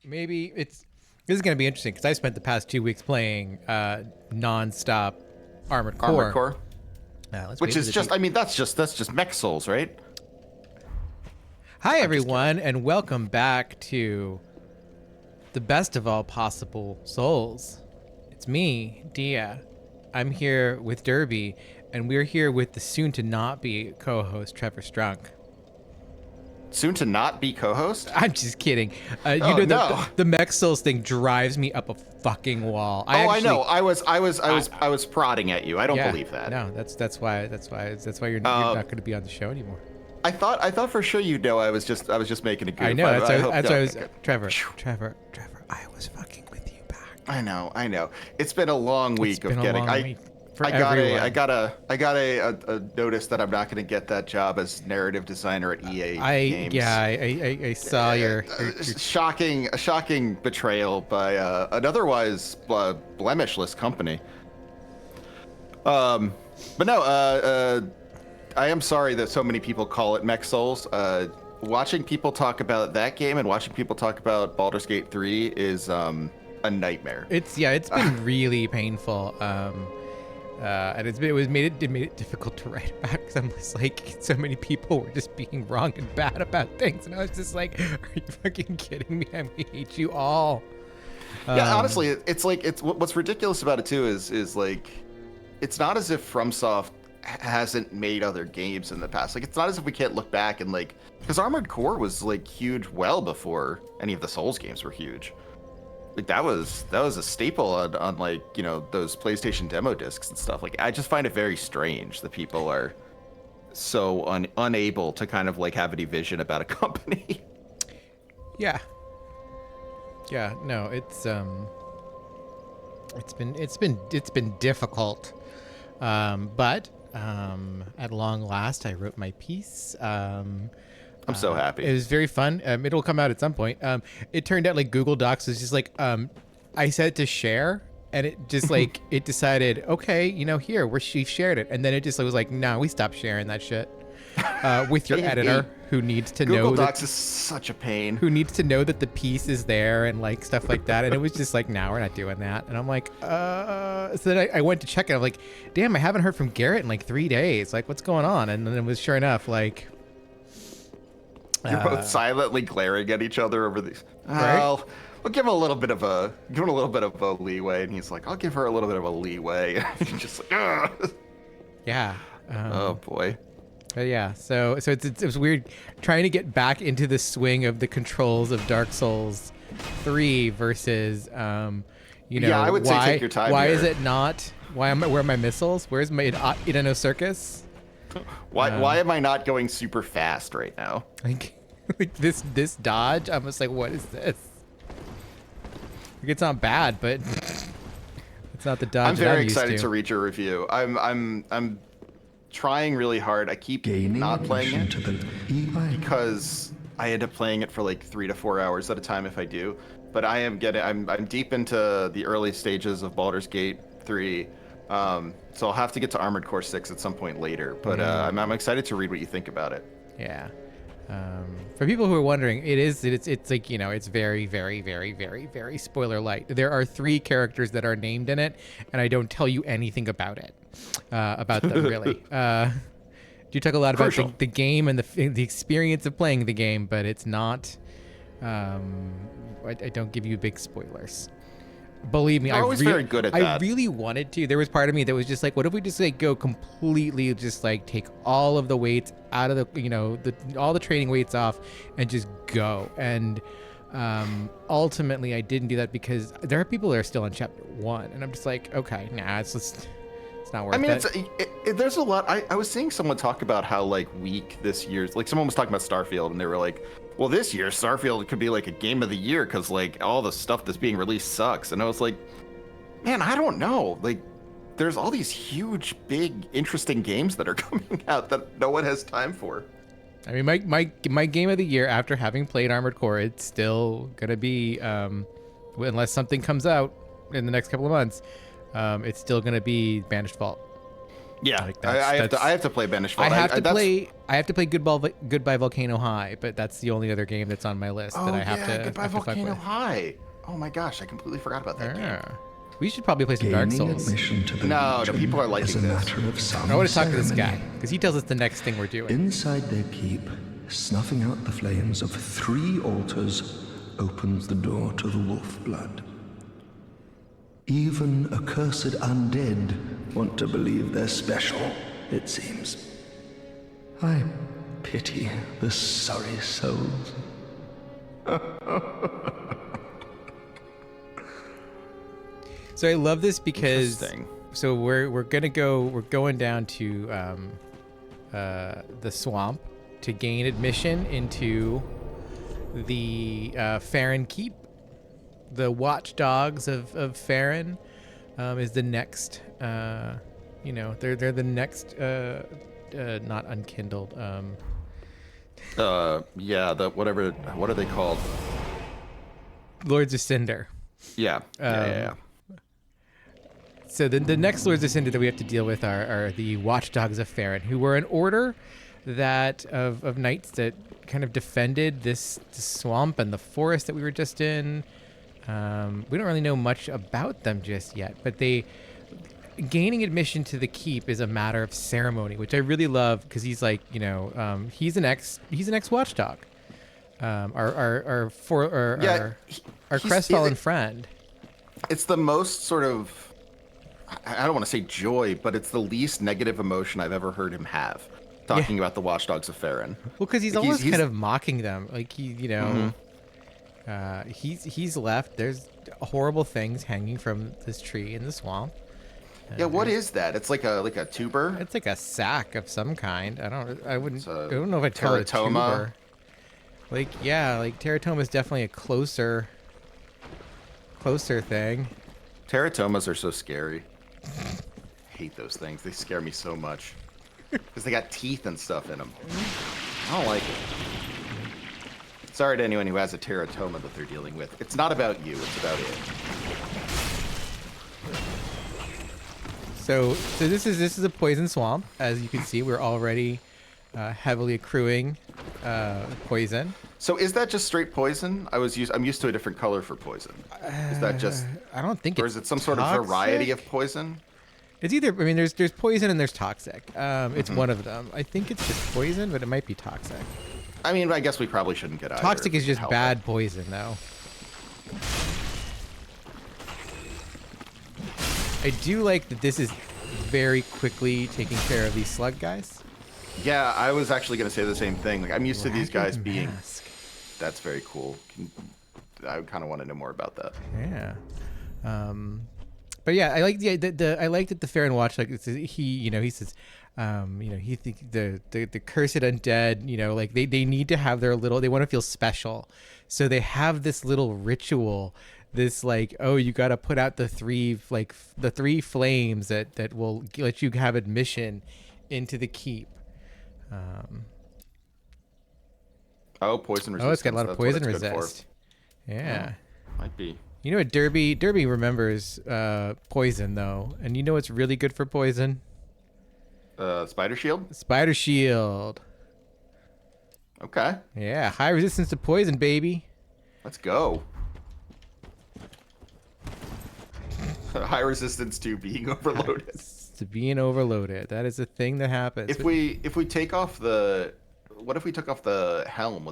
maybe this is going to be interesting because I spent the past 2 weeks playing non-stop Armored Core. Armored Core. Which is just, I mean, that's just mech souls, right? Hi, everyone, and welcome back to the best of all possible souls. It's me, Dia. I'm here with Derby, and we're here with the soon-to-not-be co-host, Trevor Strunk. Soon to not be co-host? I'm just kidding. The mech souls thing drives me up a fucking wall. I know. I was prodding at you. I don't believe that. No, that's why you're not going to be on the show anymore. I thought for sure you'd know I was just making a goof. I know. That's why I was Trevor. I was fucking with you back. I know. It's been a long week of getting. I got a notice that I'm not going to get that job as narrative designer at EA Games. I saw your shocking betrayal by an otherwise blemishless company. But no, I am sorry that so many people call it Mech Souls. Watching people talk about that game and watching people talk about Baldur's Gate 3 is a nightmare. It's been really painful. And it made it difficult to write about because I'm just like, so many people were just being wrong and bad about things, and I was just like, are you fucking kidding me? I hate you all. Yeah, honestly, it's what's ridiculous about it too is like, it's not as if FromSoft hasn't made other games in the past. Like, it's not as if we can't look back and like, because Armored Core was like huge well before any of the Souls games were huge. Like that was a staple on like, you know, those PlayStation demo discs and stuff. Like, I just find it very strange that people are so unable to kind of like have any vision about a company. Yeah, no, it's been difficult. But at long last I wrote my piece. I'm so happy. It was very fun. It'll come out at some point. It turned out like Google Docs was just like, I said to share, and it just like, it decided, okay, you know, here, she shared it. And then it just was like, no, we stopped sharing that shit with your editor who needs to know. Google Docs is such a pain. Who needs to know that the piece is there and like stuff like that. And it was just like, no, we're not doing that. And I'm like, so then I went to check it. I'm like, damn, I haven't heard from Garrett in like 3 days. Like, what's going on? And then it was sure enough, like, you're both silently glaring at each other over these. Right? We'll give him a little bit of a leeway, and he's like, I'll give her a little bit of a leeway. He's just like, ugh. Yeah. Oh boy. Yeah. So it was weird trying to get back into the swing of the controls of Dark Souls 3 versus, you know. Yeah, I would say take your time. Why here. is it not? Where are my missiles? Where's my Idano Circus? Why am I not going super fast right now? Like this dodge, I'm just like, what is this? Like, it's not bad, but it's not the dodge. I'm very excited to read your review. I'm trying really hard. I keep not playing it because I end up playing it for like 3 to 4 hours at a time if I do. But I'm deep into the early stages of Baldur's Gate 3. So I'll have to get to Armored Core 6 at some point later, but I'm excited to read what you think about it. Yeah. For people who are wondering, it's like, you know, it's very, very, very, very, very spoiler light. There are 3 characters that are named in it, and I don't tell you anything about it, about them really. You talk a lot about the game and the experience of playing the game, but it's not. I don't give you big spoilers. Believe me, very good at that. I really wanted to. There was part of me that was just like, what if we just like go completely, just like take all of the weights out of the, you know, all the training weights off and just go. And ultimately, I didn't do that because there are people that are still on chapter 1, and I'm just like, okay, nah, it's not worth it. I mean, there's a lot. I was seeing someone talk about how like weak this year's. Like someone was talking about Starfield, and they were like, well, this year Starfield could be like a game of the year because like all the stuff that's being released sucks. And I was like, man, I don't know. Like, there's all these huge, big, interesting games that are coming out that no one has time for. I mean, my game of the year after having played Armored Core, it's still gonna be, unless something comes out in the next couple of months, it's still gonna be Banished Vault. Yeah, Like, I have to play Banished Vault. I have to play Goodbye Volcano High, but that's the only other game that's on my list that I have to. Goodbye have to fuck Volcano with. High. Oh my gosh, I completely forgot about that game. We should probably play some Dark Gaining Souls. admission to the No, Legion people are liking is a this. matter of some I want to talk to this guy ceremony. because he tells us the next thing we're doing. Inside their keep, snuffing out the flames of 3 altars opens the door to the wolf blood. Even accursed undead want to believe they're special, it seems. I pity the sorry souls. So I love this because Interesting. so we're going down to the swamp to gain admission into the Farron Keep. The watchdogs of Farron is the next. They're the next. Not unkindled. What are they called? Lords of Cinder. Yeah. Yeah. So the next Lords of Cinder that we have to deal with are the Watchdogs of Farron, who were an order that of knights that kind of defended this swamp and the forest that we were just in. We don't really know much about them just yet, but gaining admission to the keep is a matter of ceremony, which I really love because he's like, he's an ex watchdog, our crestfallen friend. It's the most sort of, I don't want to say joy, but it's the least negative emotion I've ever heard him have talking about the Watchdogs of Farron. Well, because he's Like, almost kind of mocking them, like he's left. There's horrible things hanging from this tree in the swamp. Yeah, what is that? It's like a tuber. It's like a sack of some kind. I don't know if I'd call it a teratoma. tuber. Like teratoma is definitely a closer thing. Teratomas are so scary. I hate those things. They scare me so much because they got teeth and stuff in them. I don't like it. Sorry to anyone who has a teratoma that they're dealing with. It's not about you. It's about it. So this is a poison swamp. As you can see, we're already heavily accruing poison. So is that just straight poison? I'm used to a different color for poison. Is that just? I don't think. Or is it some sort of variety of poison? It's either. I mean, there's poison and there's toxic. It's one of them. I think it's just poison, but it might be toxic. I mean, I guess we probably shouldn't get either. Toxic is just bad poison, though. I do like that this is very quickly taking care of these slug guys. Yeah, I was actually going to say the same thing. Like, I'm used to these guys being. Mask. That's very cool. I kind of want to know more about that. Yeah. But yeah, I like I like that the Farron Watch, like he says, he think the cursed undead, like they need to have their little, they want to feel special, so they have this little ritual, this like, oh, you got to put out the three flames that will let you have admission into the keep. Poison resistance. Oh, it's got a lot of That's what poison it's good for. resist. Yeah. Might be. You know what, Derby remembers poison though, and you know what's really good for poison? Spider shield. Spider shield. Okay. Yeah, high resistance to poison, baby. Let's go. High resistance to being overloaded. To being overloaded. That is a thing that happens. If we take off the, what if we took off the helm?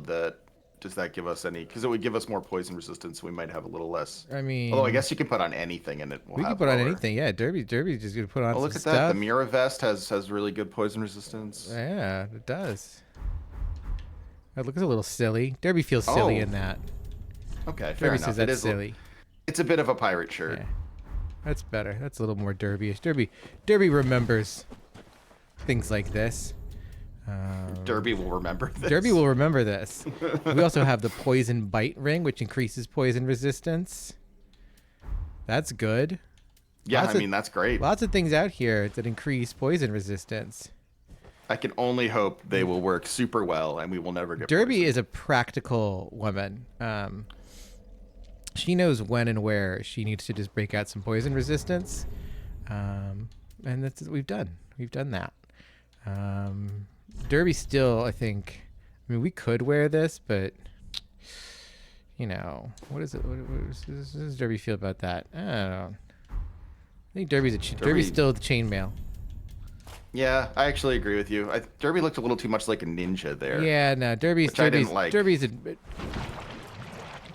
Does that give us any? Because it would give us more poison resistance. So we might have a little less. I mean, although I guess you can put on anything and it will. We can put on anything. Yeah, Derby's just gonna put on. Oh, look some at stuff. that! The Mira vest has really good poison resistance. Yeah, it does. It looks a little silly. Derby feels silly in that. Okay, fair Derby enough. says that's silly. It's a bit of a pirate shirt. Yeah. That's better. That's a little more Derby-ish. Derby remembers things like this. Derby will remember this. Derby will remember this. We also have the poison bite ring, which increases poison resistance. That's good. Yeah, that's great. Lots of things out here that increase poison resistance. I can only hope they will work super well and we will never get Derby poisoned. is a practical woman. She knows when and where she needs to just break out some poison resistance. And that's what we've done. We've done that. Derby still, I think. I mean, we could wear this, but you know, what is it? What does Derby feel about that? I don't know. I think Derby's still the chainmail. Yeah, I actually agree with you. Derby looked a little too much like a ninja there. Yeah, no, Derby's I didn't like. that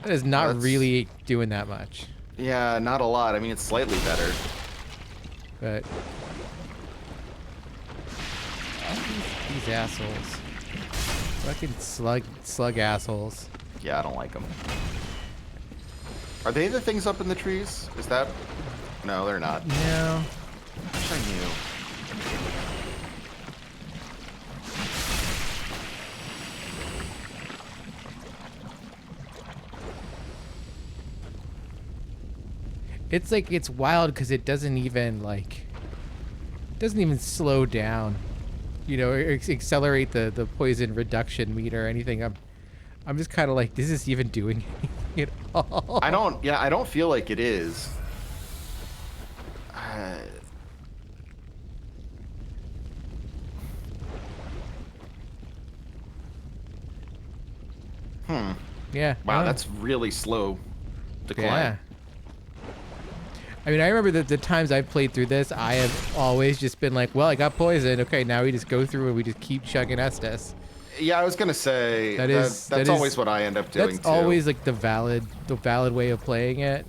is not really doing that much. Yeah, not a lot. I mean, it's slightly better. But these assholes. Fucking slug assholes. Yeah, I don't like them. Are they the things up in the trees? Is that... No, they're not. No. I wish I knew. It's like, it's wild because it doesn't even slow down, you know, or accelerate the poison reduction meter or anything. I'm just kind of like, is this even doing anything at all? I don't feel like it is. Yeah. Wow, that's really slow decline. Yeah. I mean, I remember the times I've played through this, I have always just been like, well, I got poisoned. Okay, now we just go through and we just keep chugging Estus. Yeah, I was gonna say that's always what I end up doing. That's always like the valid way of playing it.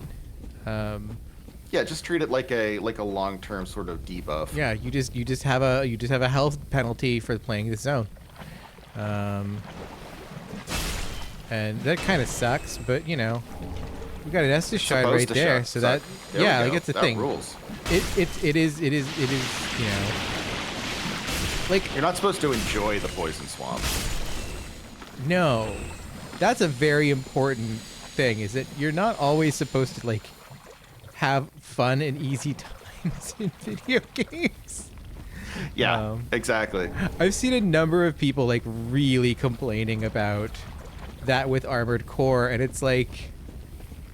Yeah, just treat it like a long-term sort of debuff. Yeah, you just have a health penalty for playing this zone. And that kind of sucks, but you know, we got an Estus shard right there, so that yeah, like it's a thing. Rules. It is, you know, like you're not supposed to enjoy the poison swamp. No, that's a very important thing. Is that you're not always supposed to like have fun and easy times in video games. Yeah, exactly. I've seen a number of people like really complaining about that with Armored Core, and it's like,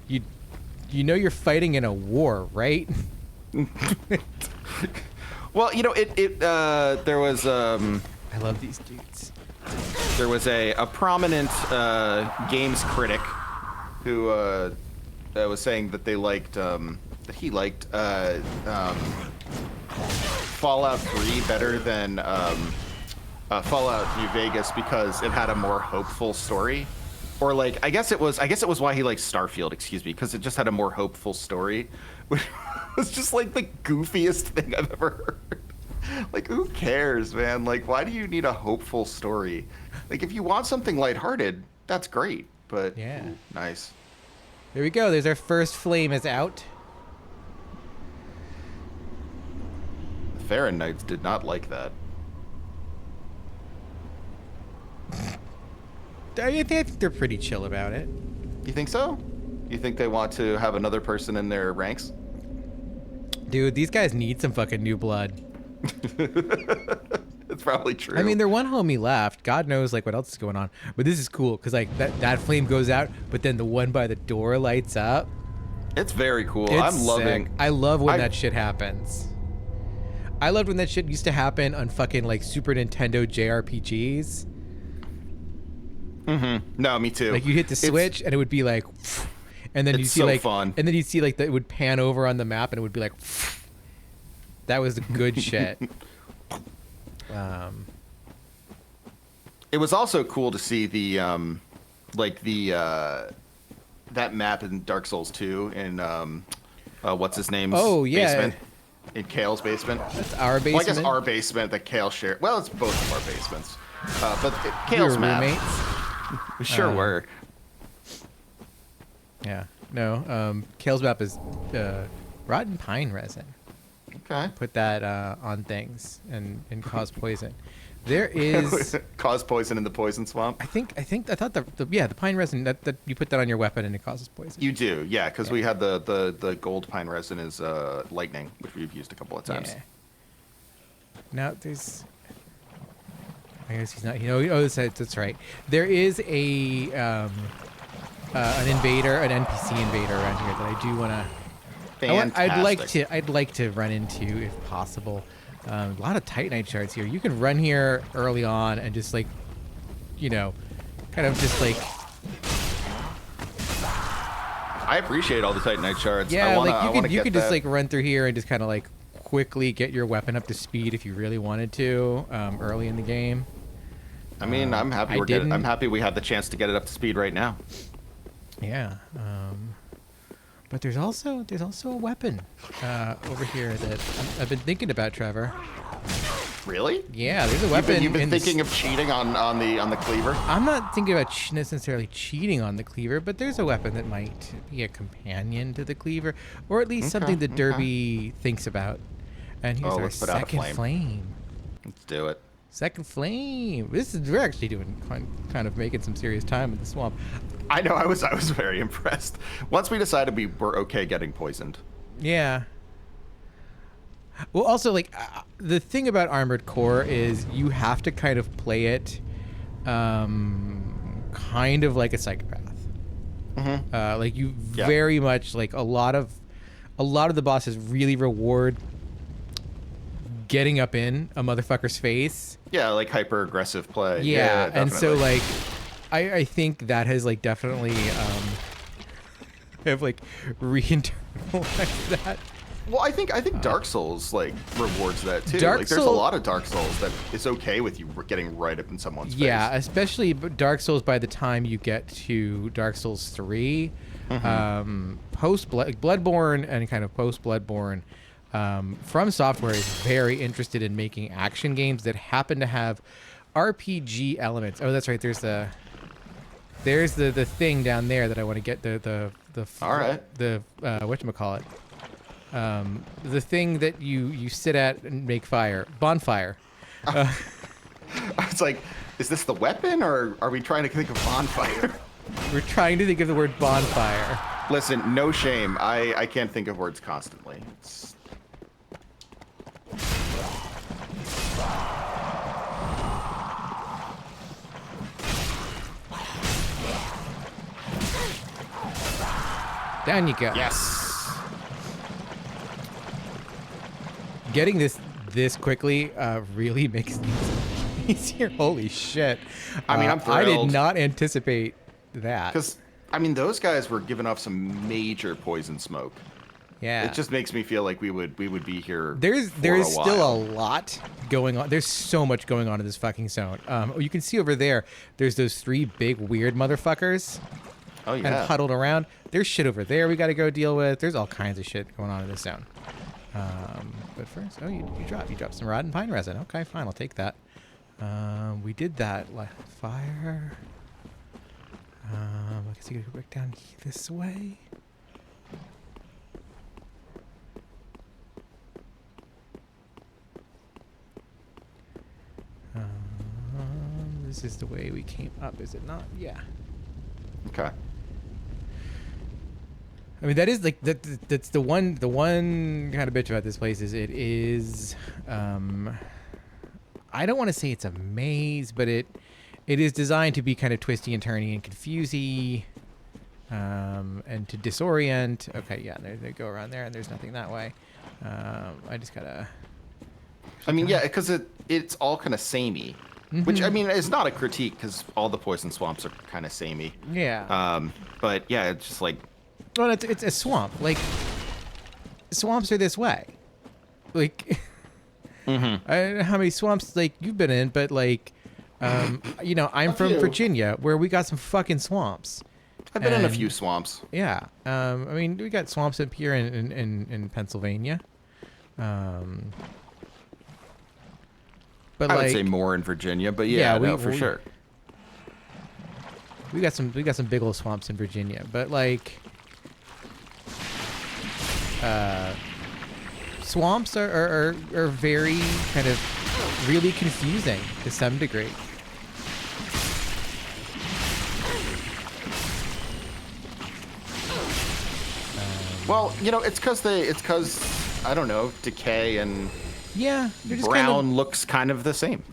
you know you're fighting in a war, right? Well, you know, there was I love these dudes. There was a prominent games critic who was saying that he liked Fallout 3 better than Fallout New Vegas because it had a more hopeful story. Or like, I guess it was why he liked Starfield, excuse me, because it just had a more hopeful story, which was just like the goofiest thing I've ever heard. Like, who cares, man? Like, why do you need a hopeful story? Like, if you want something lighthearted, that's great, but yeah, ooh, nice. There we go. There's our first flame is out. The Farron Knights did not like that. I think they're pretty chill about it. You think so? You think they want to have another person in their ranks? Dude, these guys need some fucking new blood. It's probably true. I mean, they're one homie left. God knows like what else is going on. But this is cool because like that flame goes out, but then the one by the door lights up. It's very cool. It's I'm loving. Sick. I love when that shit happens. I loved when that shit used to happen on fucking like Super Nintendo JRPGs. Mm-hmm. No, me too. Like you hit the switch and it would be like, and then you see so like, fun. and then you see like it would pan over on the map and it would be like, that was the good shit. It was also cool to see the that map in Dark Souls 2 in what's his name's basement. In Kale's basement. That's our basement. Well, I guess our basement that Kale shared. Well, it's both of our basements. But Kale's map. Roommates. We sure were. Yeah. No. Kale's map is rotten pine resin. Okay. Put that on things and cause poison. There is cause poison in the poison swamp. I thought the pine resin that you put that on your weapon and it causes poison. You do, yeah, because we had the gold pine resin is lightning, which we've used a couple of times. Yeah. Now there's. I guess he's not. You know. Oh, that's right. There is an invader, an NPC invader around here that I do want to. Fantastic. I'd like to run into if possible. A lot of Titanite shards here. You can run here early on and just like, you know, kind of just like. I appreciate all the Titanite shards. Yeah, like you could just that. like run through here and just kind of like quickly get your weapon up to speed if you really wanted to early in the game. I mean, I'm happy I'm happy we have the chance to get it up to speed right now. Yeah. But there's also a weapon over here that I've been thinking about, Trevor. Really? Yeah, there's a weapon. You've been thinking of cheating on the cleaver? I'm not thinking about necessarily cheating on the cleaver, but there's a weapon that might be a companion to the cleaver, or at least something that Derby thinks about. And here's our second flame. Let's do it. Second flame. We're actually doing kind of making some serious time in the swamp. I know. I was very impressed. Once we decided we were okay getting poisoned. Yeah. Well, also, like, the thing about Armored Core is you have to kind of play it kind of like a psychopath. Mm-hmm. Like, you very much, like, a lot of the bosses really reward getting up in a motherfucker's face. Yeah, like hyper-aggressive play. Yeah, and so, like, I think that has, like, definitely have, like, re-internalized that. Well, I think Dark Souls like rewards that too. There's a lot of Dark Souls that it's okay with you getting right up in someone's face. Yeah, especially Dark Souls by the time you get to Dark Souls 3, post Bloodborne and kind of post Bloodborne, From Software is very interested in making action games that happen to have RPG elements. Oh, that's right. There's the thing down there that I want to get All right. whatchamacallit. The thing that you sit at and make fire. Bonfire. I was like, is this the weapon, or are we trying to think of bonfire? We're trying to think of the word bonfire. Listen, no shame. I can't think of words constantly. Down you go. Yes. Getting this quickly really makes things easier. Holy shit. I mean, I'm thrilled. I did not anticipate that. Because, I mean, those guys were giving off some major poison smoke. Yeah. It just makes me feel like we would be here. There is still a lot going on. There's so much going on in this fucking zone. You can see over there. There's those 3 big weird motherfuckers. Oh yeah. Kind of huddled around. There's shit over there we got to go deal with. There's all kinds of shit going on in this zone. But first, you dropped some rotten pine resin. Okay, fine, I'll take that. We did that. Fire. I guess you gotta go back down this way. This is the way we came up, is it not? Yeah. Okay. I mean, that is like that's the one kind of bitch about this place is it is I don't want to say it's a maze, but it is designed to be kind of twisty and turny and confusey, and to disorient. Okay, yeah, they go around there and there's nothing that way. I just gotta. I mean, yeah, because it's all kind of samey, which I mean is not a critique because all the poison swamps are kind of samey. Yeah. But yeah, it's just like. Well, it's a swamp. Like, swamps are this way. Like, I don't know how many swamps like you've been in, but like, you know, I'm from Virginia, where we got some fucking swamps. I've been in a few swamps. Yeah. I mean, we got swamps up here in Pennsylvania. But I like, would say more in Virginia, but yeah, for sure. We got some big old swamps in Virginia, but like. Swamps are very kind of really confusing to some degree. Well, you know, it's because I don't know, decay and yeah, they're just brown kind of, looks kind of the same.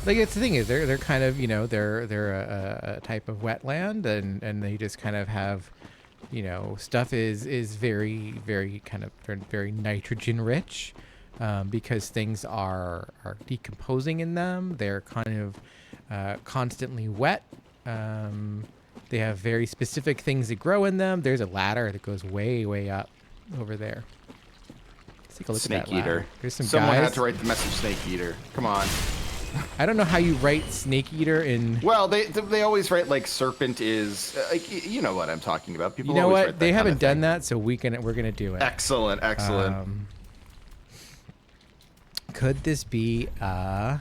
Like it's the thing is they're kind of, you know, they're a type of wetland and they just kind of have, you know, stuff is very kind of very nitrogen rich. because things are decomposing in them. They're kind of constantly wet. They have very specific things that grow in them. There's a ladder that goes way, way up over there. Let's take a look Snake at that ladder. eater. There's some Someone guys. had to write the message snake eater. Come on. I don't know how you write snake eater in. Well, they always write like serpent is like you know what I'm talking about. People You know always what? write that They kind haven't of done thing. that, so we're gonna do it. Excellent. Could this be And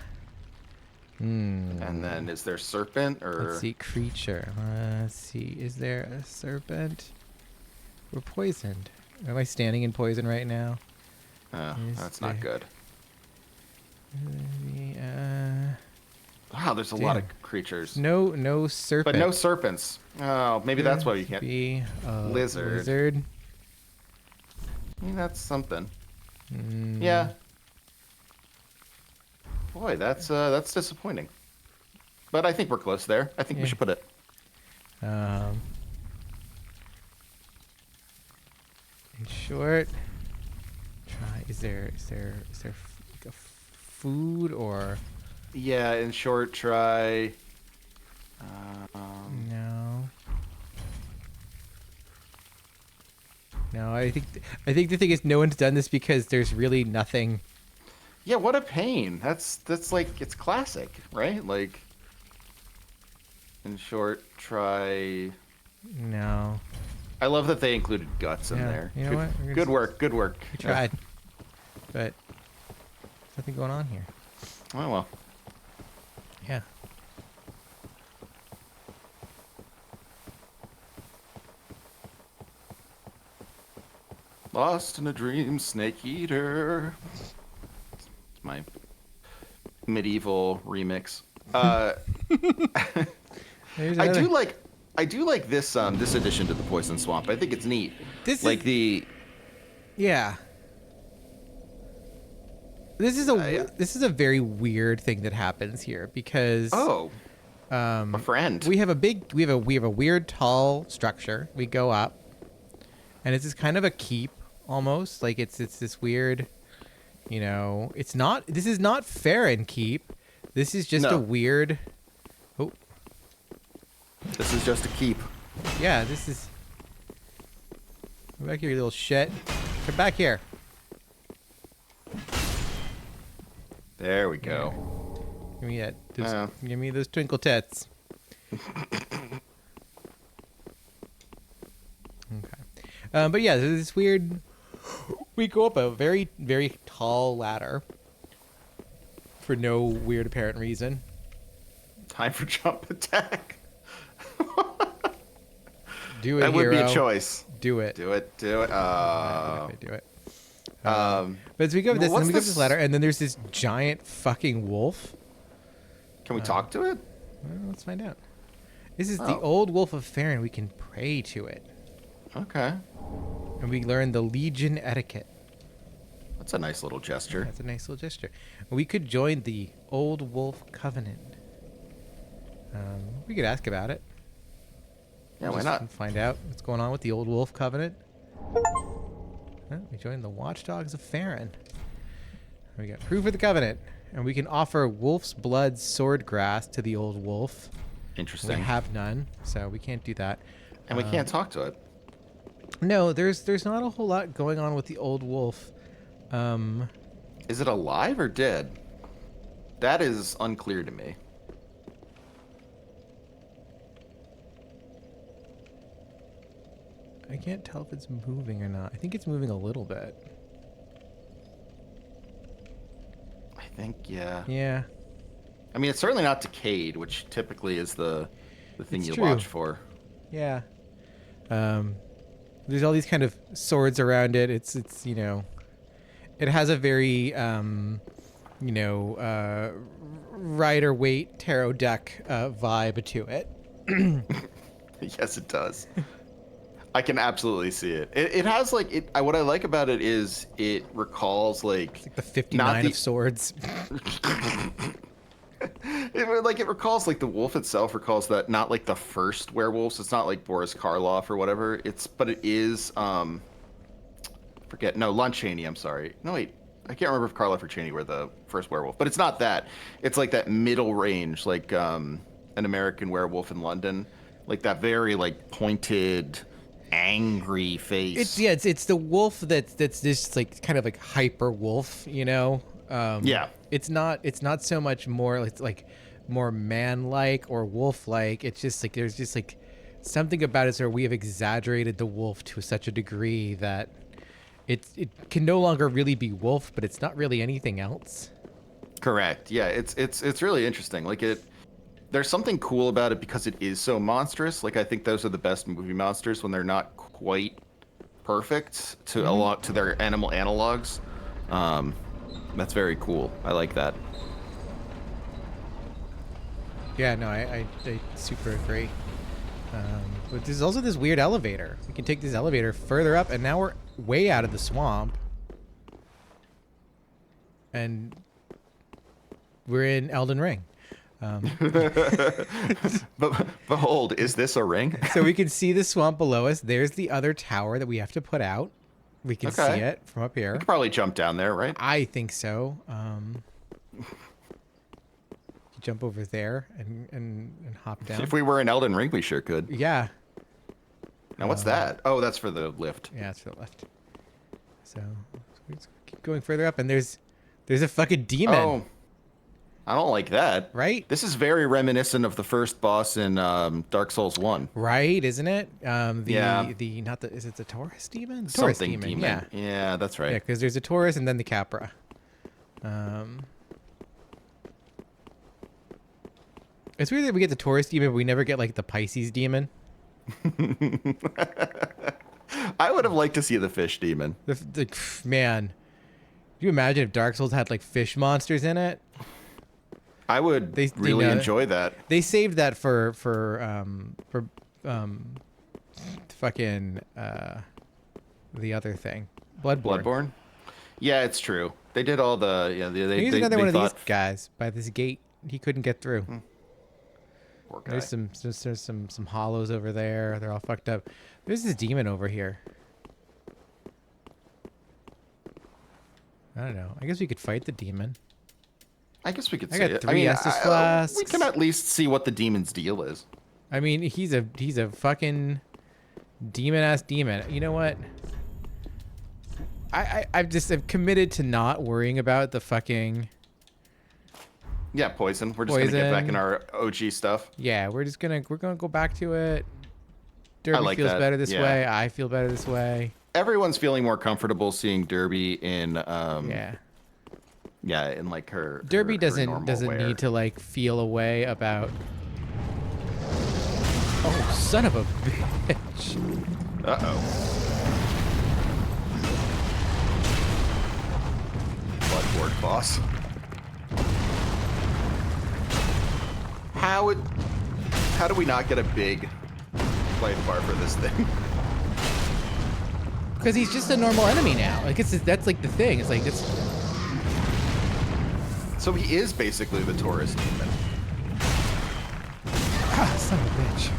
then is there serpent or let's see, creature. Let's see. Is there a serpent? We're poisoned. Am I standing in poison right now? Is that's not there- good. Wow, there's a lot of creatures. No serpent. But no serpents. Oh, maybe that's why you can't. Be a Lizard. lizard. That's something. Yeah. Boy, that's disappointing. But I think we're close there. I think we should put it. In short, try. Is there like a food or Yeah, in short, try. no? No, I think the thing is no one's done this because there's really nothing. Yeah, what a pain. That's like it's classic, right? Like. In short, try. No, I love that they included guts in Yeah, there. you know good, what? We're gonna good s- work. Good work. we tried, but there's nothing going on here. Oh well. Yeah. Lost in a dream, snake eater. It's my medieval remix. There's I another- do like this this addition to the Poison Swamp. I think it's neat. This like is- the Yeah. This is yeah. this is a very weird thing that happens here because a friend. we have a weird tall structure. We go up, and it's this kind of a keep almost like it's this weird, you know. It's not. This is not Farron Keep. This is just No. a weird. Oh This is just a keep. yeah, this is. Come back here, you little shit. Come back here. There we go. Give me that. Those, Yeah. give me those twinkle tits. Okay. But yeah, there's this weird. We go up a very, very tall ladder for no weird apparent reason. Time for jump attack. Do it, That would be a hero. choice. Do it. Do it. Do it. Okay, do it. But so we go up well, this, and what's then we go up this this- ladder, and then there's this giant fucking wolf. Can we talk to it? Well, let's find out. This is the Oh. old wolf of Farron. We can pray to it, Okay. and we learn the Legion etiquette. That's a nice little gesture. That's a nice little gesture. We could join the Old Wolf Covenant. We could ask about it. Yeah, why Just not? Find out what's going on with the Old Wolf Covenant. Huh, we joined the Watchdogs of Farron. We got proof of the Covenant, and we can offer wolf's blood sword grass to the Old Wolf. We Interesting. have none, so we can't do that. And we can't talk to it. No, there's not a whole lot going on with the Old Wolf. Is it alive or dead? That is unclear to me. I can't tell if it's moving or not. I think it's moving a little bit. I think, yeah. Yeah. I mean, it's certainly not decayed, which typically is the thing It's you true. watch for. Yeah. There's all these kind of swords around it. It's you know, it has a very Rider Waite tarot deck vibe to it. Yes, it does. I can absolutely see it. It has like it. What I like about it is it recalls like The 59 the- of swords. it recalls like the wolf itself recalls that not like the first werewolves. It's not like Boris Karloff or whatever. But it is Lon Chaney. I'm sorry. No wait. I can't remember if Carla Forcini were the first werewolf, but it's not that. It's like that middle range, like An American Werewolf in London, like that very like pointed, angry face. It's the wolf that's just like kind of like hyper wolf, you know. Yeah. It's not so much more like more man-like or wolf-like. It's just like there's just like something about it where we have exaggerated the wolf to such a degree that it can no longer really be wolf, but it's not really anything else. Correct. Yeah, it's really interesting. Like there's something cool about it because it is so monstrous. Like I think those are the best movie monsters when they're not quite perfect to a lot to their animal analogs. That's very cool. I like that. Yeah, no, I super agree. But there's also this weird elevator. We can take this elevator further up, and now we're way out of the swamp. And we're in Elden Ring. But behold, is this a ring? So we can see the swamp below us. There's the other tower that we have to put out. We can see it from up here. We could probably jump down there, right? I think so. You jump over there and hop down. If we were in Elden Ring, we sure could. Yeah. Now what's that? Oh, that's for the lift. Yeah, it's to the left. So we just keep going further up, and there's a fucking demon. Oh, I don't like that. Right? This is very reminiscent of the first boss in Dark Souls 1. Right, isn't it? Yeah. Is it the Taurus demon? Taurus Something demon. Yeah. Yeah, that's right. Yeah, because there's a Taurus and then the Capra. It's weird that we get the Taurus demon, but we never get like the Pisces demon. I would have liked to see the fish demon. Man, can you imagine if Dark Souls had like fish monsters in it? I would really enjoy that. They saved that for fucking the other thing, Bloodborne. Yeah, it's true. They did all the Here's another one of these guys by this gate. He couldn't get through. Poor guy. There's some hollows over there. They're all fucked up. There's this demon over here. I don't know. I guess we could fight the demon. I guess we could I say got it. 3 Estus flasks. We can at least see what the demon's deal is. I mean, he's a fucking demon-ass demon. You know what? I've committed to not worrying about the fucking... Yeah, poison. We're just gonna get back in our OG stuff. Yeah, we're gonna go back to it. Derby feels better this way. I feel better this way. Everyone's feeling more comfortable seeing Derby in yeah, in like her Derby her doesn't wear. need to like feel a way about. Oh, son of a bitch! Bloodborne boss. How do we not get a big life bar for this thing? Because he's just a normal enemy now. Like that's like the thing. It's like it's. So he is basically the Taurus demon. Ah, son of a bitch.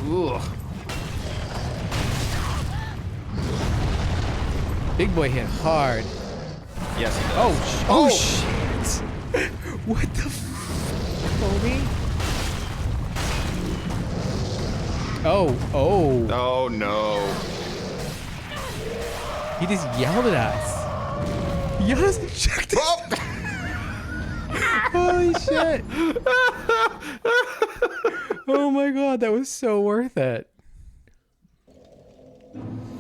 Ugh. Big boy hit hard. Yes, he does. Oh shit! What the Kobe? Oh. Oh no. He just yelled at us. Yes, check this. Oh. Holy shit. Oh my god, that was so worth it.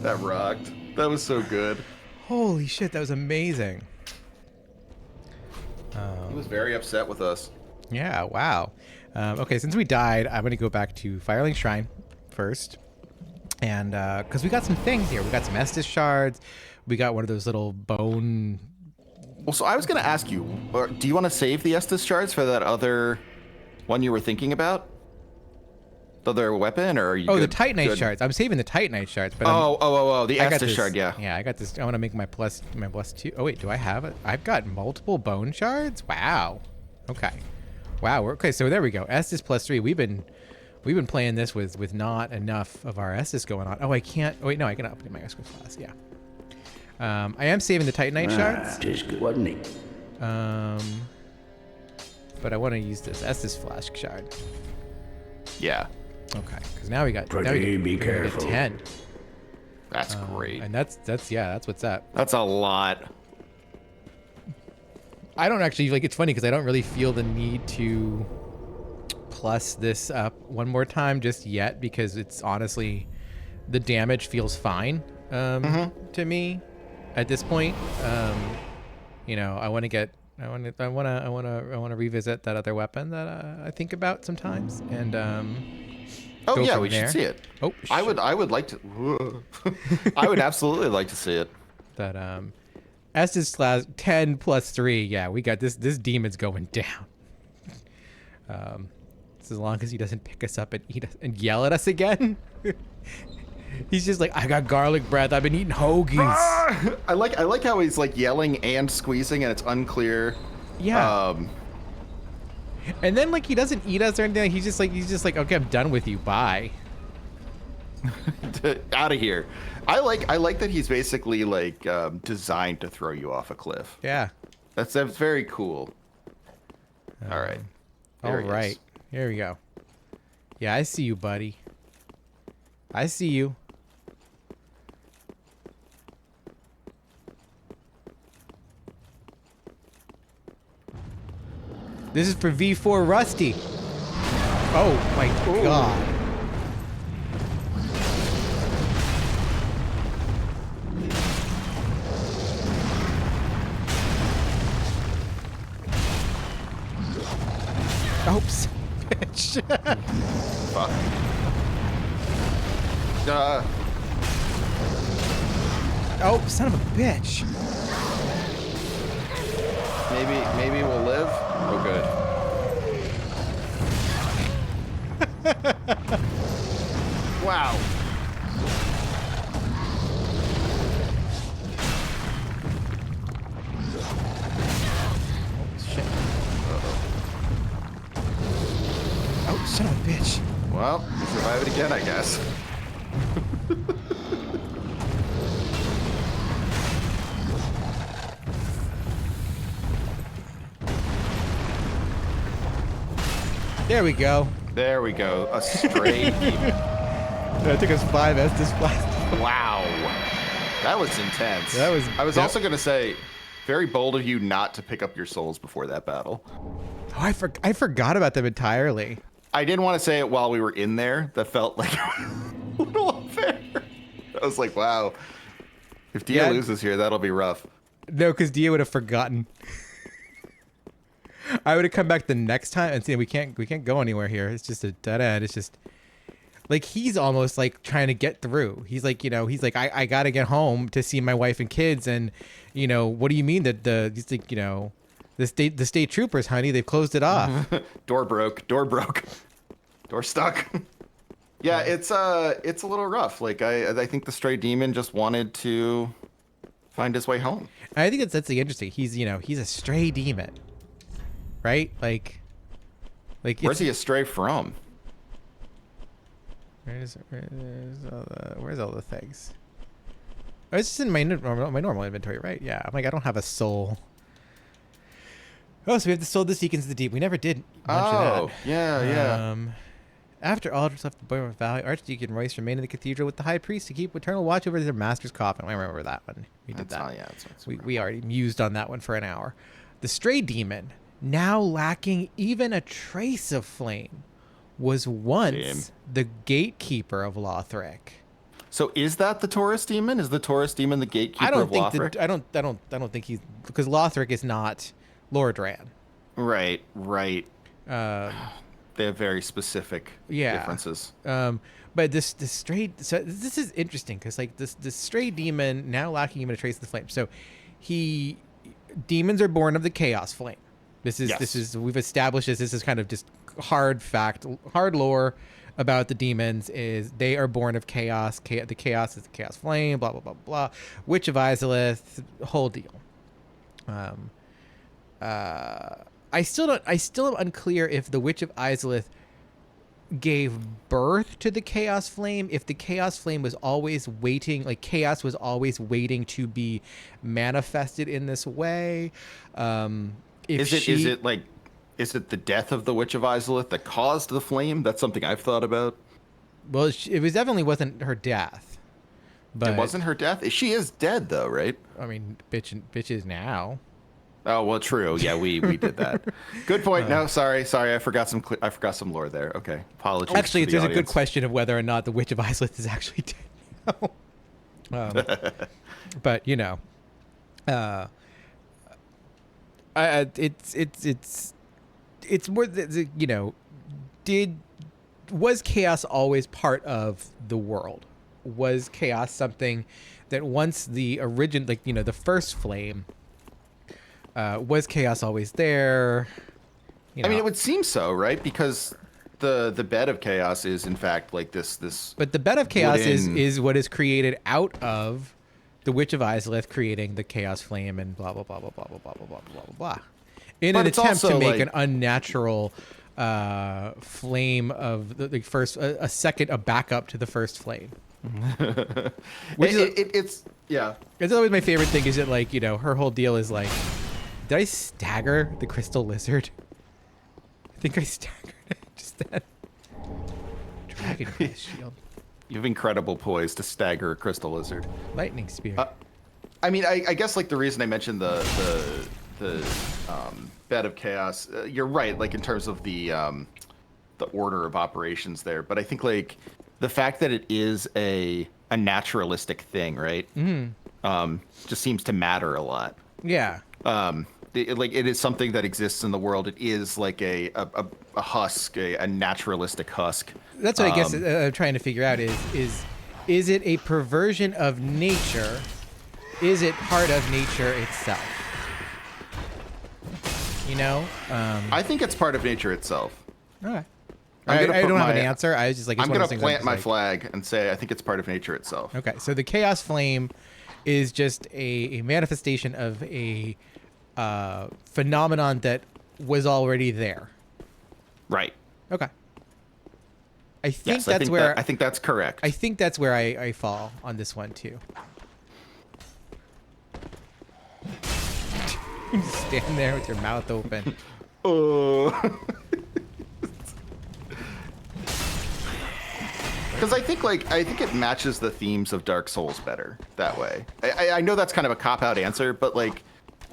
That rocked. That was so good. Holy shit, that was amazing. He was very upset with us. Yeah, wow. Okay, since we died, I'm going to go back to Firelink Shrine first. And because we got some things here. We got some Estus shards. We got one of those little bone... Well, so I was going to ask you, do you want to save the Estus shards for that other one you were thinking about? The other weapon, or are you the Titanite shards. I'm saving the Titanite shards. But the Estus shard, yeah. Yeah, I got this. I want to make my plus 2. Oh, wait, do I have it? I've got multiple bone shards? Wow. Okay. Wow. Okay, so there we go. Estus plus 3. We've been playing this with not enough of our Estus going on. Oh, I can't. Oh, wait, no, I can upgrade my Estus class. Yeah. I am saving the Titanite shards. Tis good, wasn't it? But I want to use this Estus flash shard. Yeah, Okay, because now we got. Pretty, now we get, be we're gonna get careful. 10. that's great. And that's what's up. That's a lot. I don't actually like. It's funny because I don't really feel the need to plus this up one more time just yet because it's honestly the damage feels fine to me at this point. You know, I want to revisit that other weapon that I think about sometimes and Oh go yeah, from we there. should see it. Oh, I would like to. I would absolutely like to see it. that Estus slash 10 plus 3. Yeah, we got this demon's going down. As long as he doesn't pick us up and eat us and yell at us again. He's just like, I got garlic breath. I've been eating hoagies. I like how he's like yelling and squeezing, and it's unclear. Yeah. And then like he doesn't eat us or anything. He's just like, okay, I'm done with you. Bye. Out of here. I like that he's basically like designed to throw you off a cliff. Yeah. That's very cool. All right. There he is. Here we go. Yeah, I see you, buddy. I see you. This is for V4 Rusty. Oh my god. Oops. Bitch. Fuck. Oh, son of a bitch. Maybe we'll live. Oh, good. Wow. Shit. Oh, son of a bitch. Well, we survive it again, I guess. There we go. There we go. A stray demon. That took us 5 Estus blast. Wow. That was intense. That was- I was yep. also going to say, very bold of you not to pick up your souls before that battle. Oh, I forgot about them entirely. I didn't want to say it while we were in there. That felt like a little unfair. I was like, wow. If Dia Yeah. loses here, that'll be rough. No, because Dia would have forgotten. I would have come back the next time and said, we can't go anywhere here. It's just a dead end. It's just like he's almost like trying to get through. He's like, I gotta get home to see my wife and kids. And what do you mean that he's like, the state troopers, honey, they've closed it off. Door broke. Door stuck. Yeah, it's a little rough. Like I think the stray demon just wanted to find his way home. I think that's the interesting. He's he's a stray demon, right? Like Where's he astray from? Where's all the things? Oh, it's just in my normal inventory, right? Yeah. I'm like, I don't have a soul. Oh, so we have the soul of the Seekins of the Deep. We never did much of that. Yeah. After Aldrich left the Bournemouth Valley, Archdeacon Royce remained in the cathedral with the high priest to keep eternal watch over their master's coffin. I remember that one. We did that. We already mused on that one for an hour. The stray demon, now lacking even a trace of flame, was once the gatekeeper of Lothric. So is that the Taurus demon? Is the Taurus demon the gatekeeper of Lothric? I don't think he's, because Lothric is not Lordran. Right. They have very specific differences. But this stray, so this is interesting because like this stray demon now lacking even a trace of the flame. So demons are born of the chaos flame. This is we've established this. This is kind of just hard lore about the demons is they are born of chaos. The chaos is the chaos flame. Blah blah blah blah. Witch of Izalith, whole deal. I still am unclear if the Witch of Izalith gave birth to the Chaos Flame, if the Chaos Flame was always waiting, like chaos was always waiting to be manifested in this way. If Is it the death of the Witch of Izalith that caused the flame? That's something I've thought about. Well, it was definitely wasn't her death. But It wasn't her death? She is dead, though, right? I mean, bitch is now. Oh, well, true. Yeah, we did that. Good point. No, sorry. I forgot some lore there. Okay. Apologies. Actually, to the there's a good audience. question of whether or not the Witch of Izalith is actually dead now. But, you know, it's more, you know, was chaos always part of the world? Was chaos something that once the origin, like, you know, the first flame, was chaos always there? You know, I mean, it would seem so, right? Because the bed of chaos is, in fact, like this. but the bed of chaos wooden- is what is created out of the Witch of Izalith creating the chaos flame and blah blah blah blah blah blah blah blah blah blah blah blah. In But an it's attempt to also, make like- an unnatural flame of the first, a second, a backup to the first flame. Which it's yeah. It's always my favorite thing. Is it like, you know, her whole deal is like, did I stagger the crystal lizard? I think I staggered it just then. Dragon Quest shield, You have incredible poise to stagger a crystal lizard. lightning spear. I mean, I guess like the reason I mentioned the bed of chaos, you're right. Like in terms of the order of operations there, but I think like the fact that it is a naturalistic thing, right? Mm-hmm. Just seems to matter a lot. Yeah. It is something that exists in the world. It is like a husk, a naturalistic husk. That's what I guess I'm trying to figure out is it a perversion of nature? Is it part of nature itself? You know? I think it's part of nature itself. Okay. I'm I gonna put don't have an my- answer. I was just like, it's I'm one of gonna those things plant just my like- flag and say I think it's part of nature itself. Okay, so the Chaos Flame is just a manifestation of a phenomenon that was already there. Right. Okay. I think Yes, that's where I think that's correct. I think that's where I fall on this one too. You just stand there with your mouth open. Because I think it matches the themes of Dark Souls better that way. I know that's kind of a cop-out answer, but like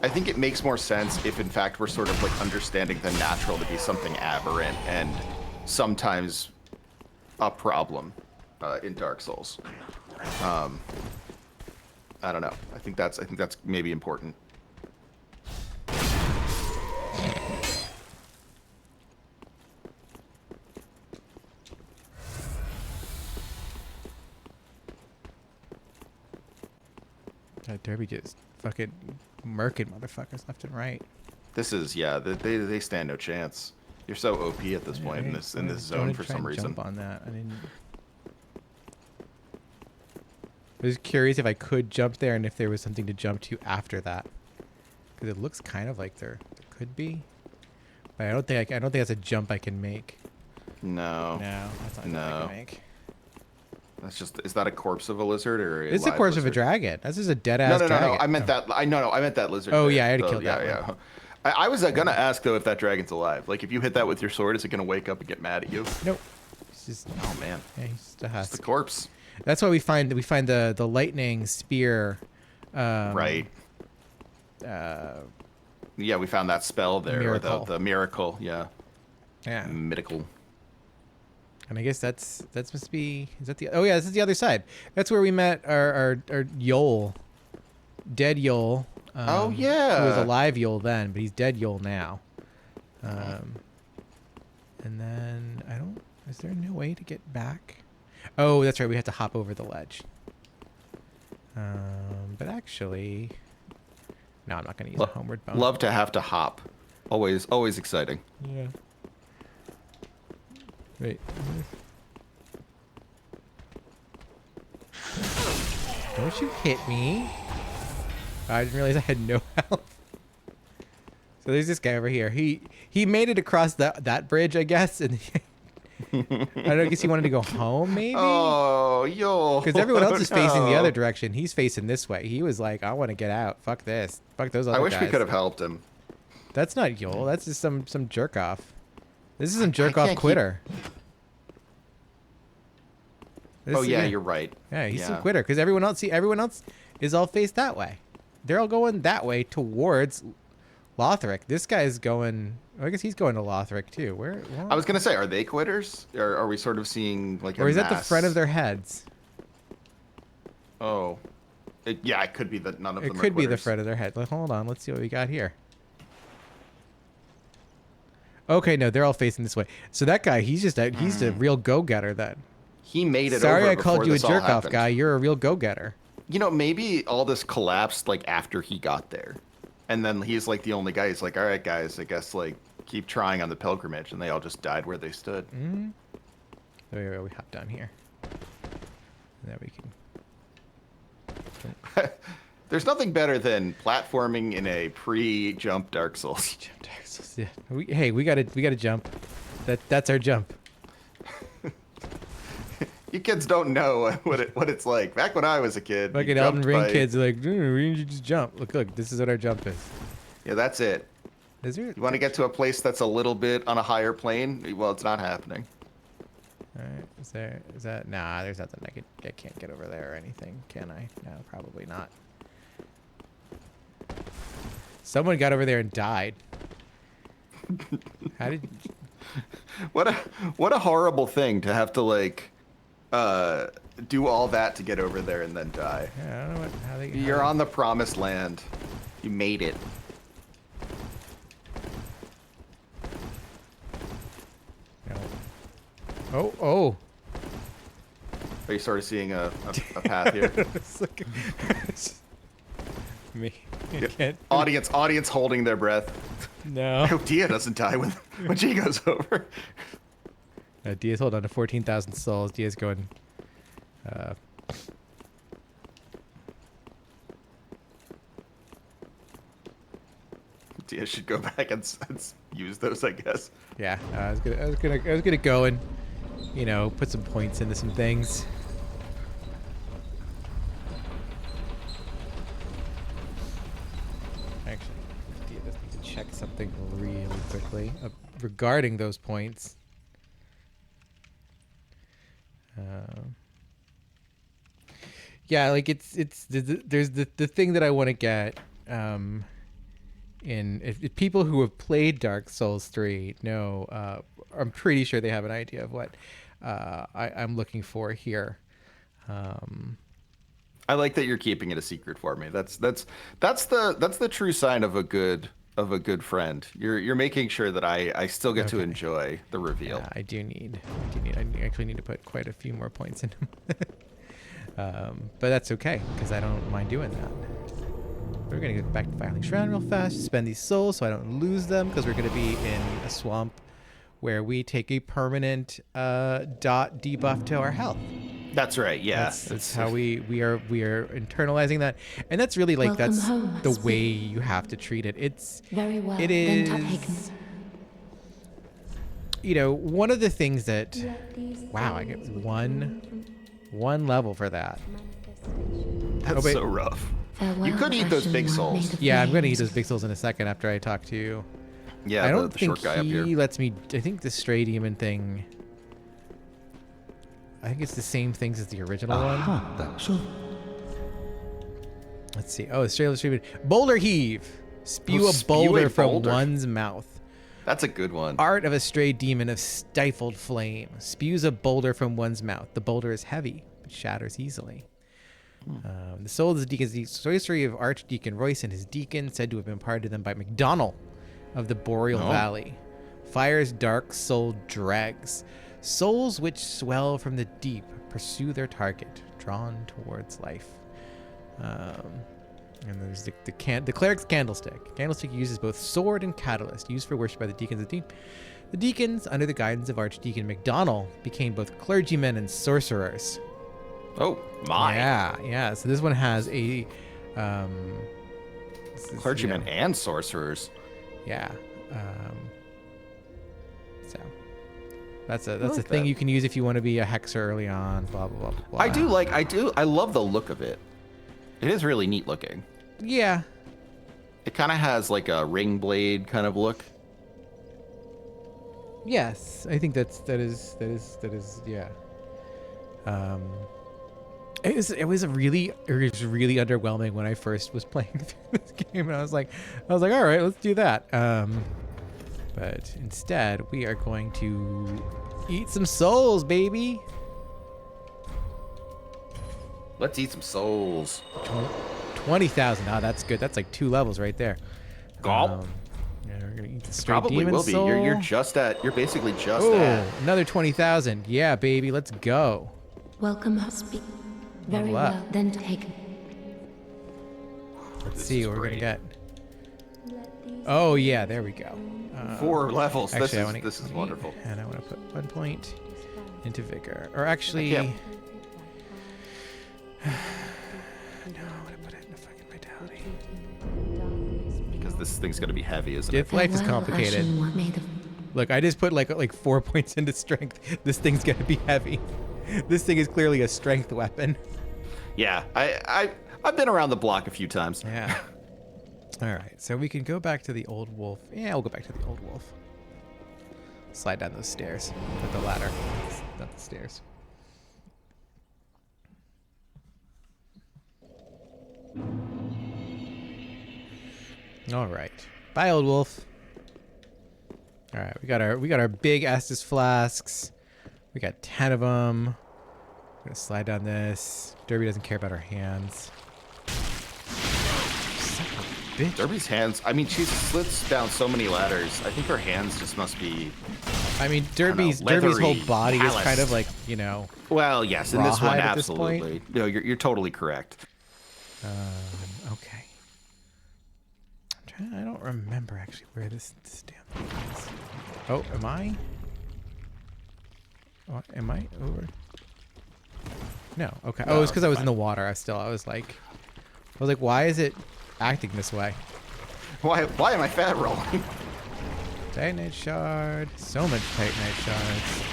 I think it makes more sense if in fact we're sort of like understanding the natural to be something aberrant and sometimes a problem in Dark Souls. I don't know. I think that's maybe important. Derby just fucking murking motherfuckers left and right. This is they stand no chance. You're so OP at this point in this zone for some reason. Jump on that. I didn't. I was curious if I could jump there and if there was something to jump to after that, because it looks kind of like there could be, but I don't think that's a jump I can make. No. No, that's not something I can make. That's just, is that a corpse of a lizard or It's a live corpse of a lizard? dragon. This is a dead ass No. dragon. I meant that. I meant that lizard. Oh, there. yeah, I already killed that one. I was gonna ask though if that dragon's alive. Like if you hit that with your sword, is it gonna wake up and get mad at you? Nope. It's just, Oh man, yeah, he's just a it's husk. the corpse. That's why we find the lightning spear. Right. Yeah, we found that spell there. Miracle. Or the miracle. Yeah. Yeah. Mythical. And I guess that's must be, is that the, oh yeah, this is the other side. That's where we met our Yol, dead Yol. Oh, Who was yeah. alive Yol then, but he's dead Yol now. And then is there no way to get back? Oh, that's right, we have to hop over the ledge. But actually, no, I'm not going to use a homeward bone. Love to have to hop. Always exciting. Yeah. Wait. Don't you hit me. I didn't realize I had no health. So there's this guy over here. He made it across that bridge, I guess, and I guess he wanted to go home, maybe? Oh, yo. Because everyone else is facing the no. other direction. He's facing this way. He was like, I want to get out. Fuck this. Fuck those other I wish guys. we could have helped him. That's not Yol. That's just some jerk off. This is some jerk can't off quitter. This Oh is- yeah, you're right. Yeah, he's some quitter. Because everyone else is all faced that way. They're all going that way towards Lothric. This guy is going. I guess he's going to Lothric too. Where? What? I was gonna say, are they quitters? Or are we sort of seeing like? Or is that the front of their heads? Oh, yeah, it could be that none of them. It are could be the quitters. front of their head. Hold on, let's see what we got here. Okay, no, they're all facing this way. So that guy, he's a real go-getter then. He made it. Sorry, over I called before you a this all jerk off happened. guy. You're a real go-getter. You know, maybe all this collapsed like after he got there, and then he's like the only guy. He's like, all right, guys, I guess like keep trying on the pilgrimage, and they all just died where they stood. Mm-hmm. Wait, we hop down here. And then we can. There's nothing better than platforming in a pre-jump Dark Souls. Dark Souls, yeah. We gotta jump. That's our jump. You kids don't know what it's like. Back when I was a kid, Fucking Elden Ring kids are like, we need to just jump. Look, this is what our jump is. Yeah, that's it. Is there? You want to get to a place that's a little bit on a higher plane? Well, it's not happening. All right. Is that? Nah, there's nothing I can't get over there or anything, can I? No, probably not. Someone got over there and died. How did? What a horrible thing to have to like do all that to get over there and then die. Yeah, I don't know how they. You're on the promised land. You made it. No. Oh. Are you sort of seeing a path here? It's like me. I Yeah. can't. Audience holding their breath. I No. hope Dia doesn't die when she goes over. Dia's hold on to 14,000 souls. Dia's going. Dia should go back and use those, I guess. Yeah, I was gonna go and, put some points into some things. Actually, Dia does need to check something really quickly regarding those points. Yeah, like there's the thing that I want to get. If people who have played Dark Souls 3 know, I'm pretty sure they have an idea of what I'm looking for here. I like that you're keeping it a secret for me. That's the true sign of a good friend. You're making sure that I still get to enjoy the reveal. Yeah, I actually need to put quite a few more points in them. But that's okay because I don't mind doing that. We're going to get back to Filing Shroud real fast, spend these souls so I don't lose them because we're going to be in a swamp where we take a permanent dot debuff to our health. That's right. Yeah. That's how we are internalizing that. And that's really like, Welcome that's home, the sweet. way you have to treat it. Very well. It Then is, Tuphaken. one of the things that, wow, I get one level for that. That's wait. so rough. Farewell, You could eat those big Ashen One, souls. made of Yeah, I'm going to flames. eat those big souls in a second after I talk to... Yeah, I don't the think short guy up here. he lets me... I think the stray demon thing... I think it's the same things as the original one. So Let's see. Oh, stray demon. Boulder heave. Spew Oh, a spew boulder a from boulder. one's mouth. That's a good one. Art of a stray demon of stifled flame. Spews a boulder from one's mouth. The boulder is heavy, but shatters easily. The soul of the deacon is the sorcery of Archdeacon Royce and his deacon, said to have been imparted to them by McDonnell of the Boreal Valley. Fire's dark soul dregs. Souls which swell from the deep pursue their target, drawn towards life. And there's the cleric's candlestick. Candlestick uses both sword and catalyst, used for worship by the deacons of the deep. The deacons, under the guidance of Archdeacon McDonnell, became both clergymen and sorcerers. Oh my! Yeah. So this one has a Clergymen and sorcerers. Yeah. So That's a like thing that. you can use if you want to be a hexer early on. Blah blah blah blah. I love the look of it. It is really neat looking. Yeah. It kind of has like a ring blade kind of look. Yes, I think that is yeah. It was really underwhelming when I first was playing through this game, and I was like, all right, let's do that. But instead, we are going to eat some souls, baby. Let's eat some souls. 20,000. Oh, that's good. That's like 2 levels right there. Gulp. Yeah, we're gonna eat the straight Probably demon will be. soul. You're basically just Oh, at. another 20,000. Yeah, baby, let's go. Welcome, speak. Very Level up. well, then take. Let's This see is what we're gonna great. get. Oh yeah, there we go. 4 levels. Actually, This is wonderful. And I want to put 1 point into vigor, or actually, I no, can't- I want to put it into fucking vitality. Because this thing's gonna be heavy, isn't it? If life is Farewell, complicated. Ashen One. May the Look, I just put like 4 points into strength. This thing's gonna be heavy. This thing is clearly a strength weapon. Yeah, I've been around the block a few times. Yeah. All right, so we can go back to the old wolf. Yeah, we'll go back to the old wolf. Slide down those stairs. Not the ladder, not the stairs. All right. Bye, old wolf. All right, we got our big Estus flasks. We got 10 of them. We're gonna slide down this. Derby doesn't care about our hands. Son of a bitch. Derby's hands. I mean, she slits down so many ladders. I think her hands just must be. I mean, Derby's leathery, whole body is kind of calloused. like, you know. Well, yes, in this one, Rawhide at this point? absolutely. No, you're totally correct. Okay. I don't remember actually where this damn thing is. Oh, am I? What, am I over? No. Okay. No, Oh, it's because I was fine. in the water. I was like, why is it acting this way? Why am I fat rolling? Titanite shard. So much Titanite shards.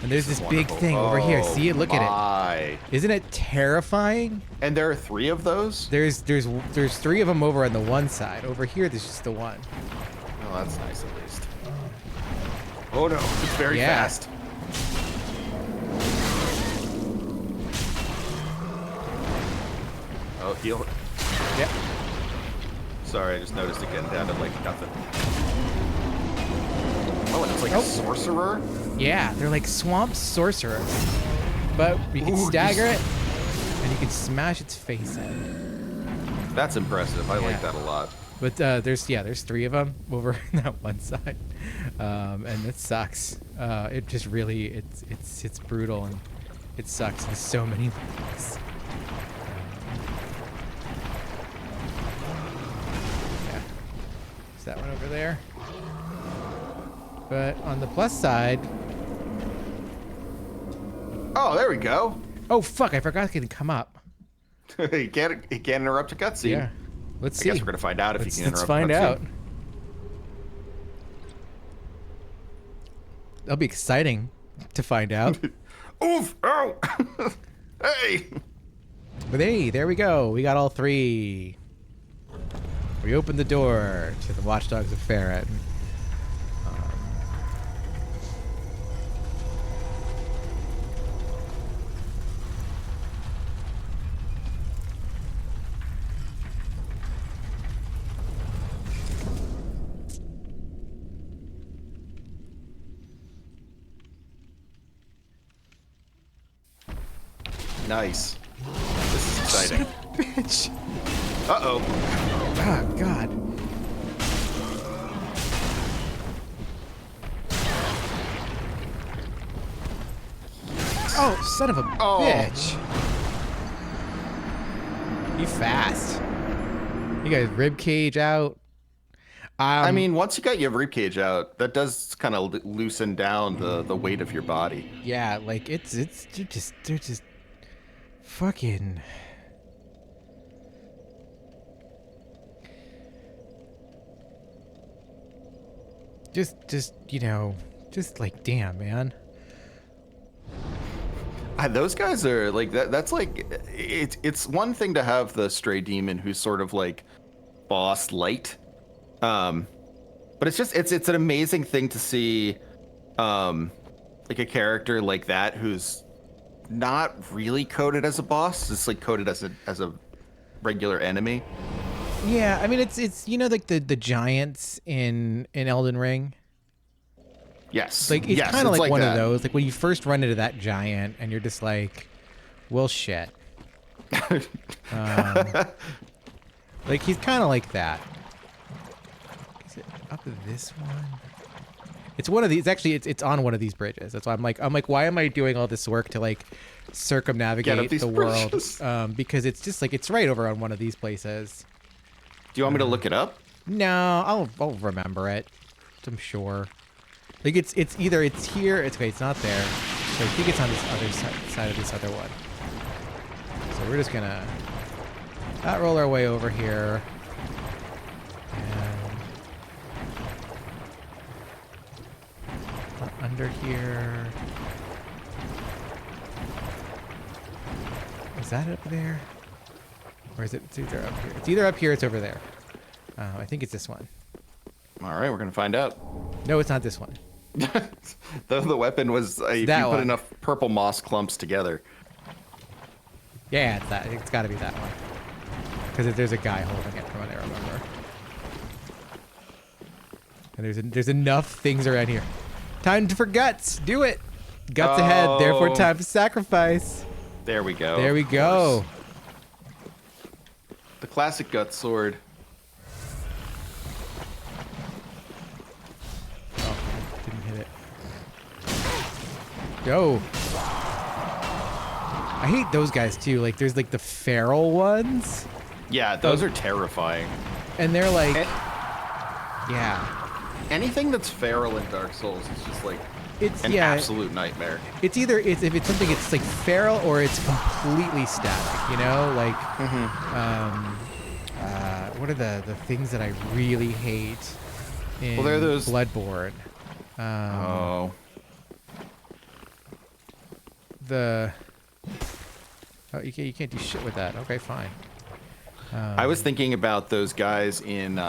And there's this big Wonderful. thing over here. Oh, See it? Look at my. it. Isn't it terrifying? And there are 3 of those? There's 3 of them over on the one side. Over here, there's just the one. Oh, that's nice at least. Oh no, it's very Yeah. fast. Oh, heal. Yep. Sorry, I just noticed it getting down to like nothing. Oh, and it's like Oh. a sorcerer? Yeah, they're like swamp sorcerers. But you can Ooh, stagger it, and you can smash its face in. That's impressive. I like Yeah. that a lot. But there's 3 of them over on that one side, and it sucks. It just really it's brutal, and it sucks in so many ways. Yeah, there's that one over there. But on the plus side, Oh, there we go. oh fuck! I forgot it can come up. He can't interrupt a cutscene. Yeah, let's I see. guess we're gonna find out if Let's he can interrupt find a cutscene. out. That'll be exciting to find out. Oof! Oh! Hey! But hey, there we go. We got all 3. We opened the door to the Watchdogs of Farron. Nice. This is exciting. Bitch. Uh-oh. Oh, God. Oh, son of a Oh. bitch. You fast. You guys rib cage out. I mean, once you got your ribcage out, that does kind of loosen down the weight of your body. yeah, like it's they're just fucking. Just you know, Just like, damn, man. Those guys are like that. That's like it's one thing to have the stray demon who's sort of like boss light, but it's an amazing thing to see, like a character like that who's not really coded as a boss. It's like coded as a regular enemy. Yeah, I mean it's you know like the giants in Elden Ring. Yes. Like it's yes, kind of like one that. of those. Like when you first run into that giant and you're just like, well, shit. Like he's kind of like that. Is it up to this one? It's one of these. Actually, it's on one of these bridges. That's why I'm like, why am I doing all this work to like circumnavigate the world? Because it's just like it's right over on one of these places. Do you want me to look it up? No, I'll remember it. I'm sure. Like it's either it's here. It's okay. It's not there. So I think it's on this other side of this other one. So we're just gonna roll our way over here. And under here. Is that up there? Or is it? It's either up here. It's either up here. It's over there. I think it's this one. All right, we're gonna find out. No, it's not this one. The weapon was if you put enough purple moss clumps together. Yeah, it's that. It's got to be that one. Because there's a guy holding it from what I remember. And there's enough things around here. Time for guts. Do it. Guts ahead. Therefore, time to sacrifice. There we go. There we go. The classic gut sword. Didn't hit it. Go. I hate those guys too. Like there's like the feral ones. Yeah, those are terrifying. And they're like, yeah. Anything that's feral in Dark Souls is just like an absolute nightmare. It's either if it's something it's like feral or it's completely static. You know, like what are the things that I really hate in Bloodborne? You can't do shit with that. Okay, fine. I was thinking about those guys in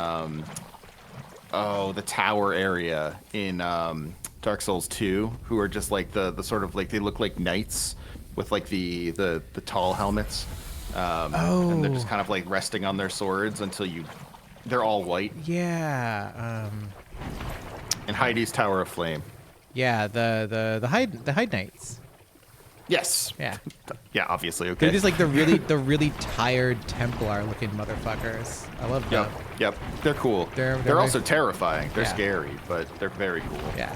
the tower area in Dark Souls 2 who are just like the sort of like they look like knights with like the tall helmets. And they're just kind of like resting on their swords until they're all white. Yeah. And Heidi's Tower of Flame. Yeah, the Hide Knights. Yes. Yeah. Yeah, obviously. Okay. They're just like the really tired Templar looking motherfuckers. I love them. Yep. They're cool. They're also terrifying. They're scary, but they're very cool. Yeah.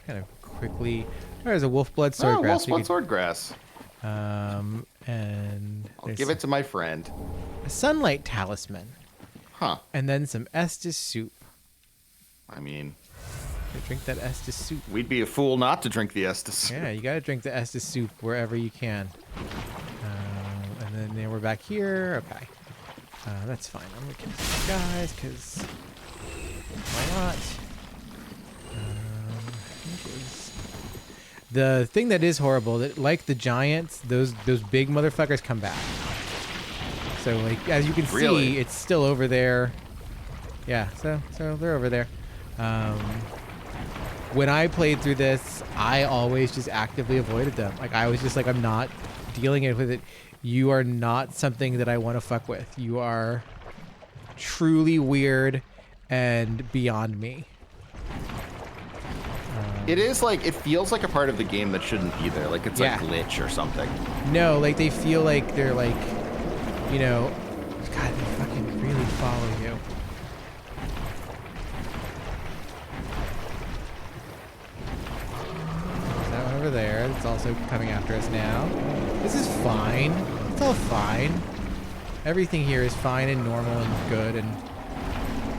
Kind of quickly. There's a Wolfblood Swordgrass. Wolfblood Swordgrass. And I'll give it to my friend. A Sunlight Talisman. Huh. And then some Estus soup. I mean, drink that Estus soup. We'd be a fool not to drink the Estus soup. Yeah, you gotta drink the Estus soup wherever you can. And then we're back here. Okay. That's fine. I'm gonna kill these guys because why not? The thing that is horrible, that like the giants, those big motherfuckers come back. So like as you can see, it's still over there. Yeah, so they're over there. When I played through this, I always just actively avoided them. Like I was just like, I'm not dealing with it. You are not something that I want to fuck with. You are truly weird and beyond me. It is like, it feels like a part of the game that shouldn't be there. Like it's a glitch or something. No, like they feel like they're like, you know, God, they fucking really follow you. There's that one over there. It's also coming after us now. This is fine. It's all fine. Everything here is fine and normal and good, and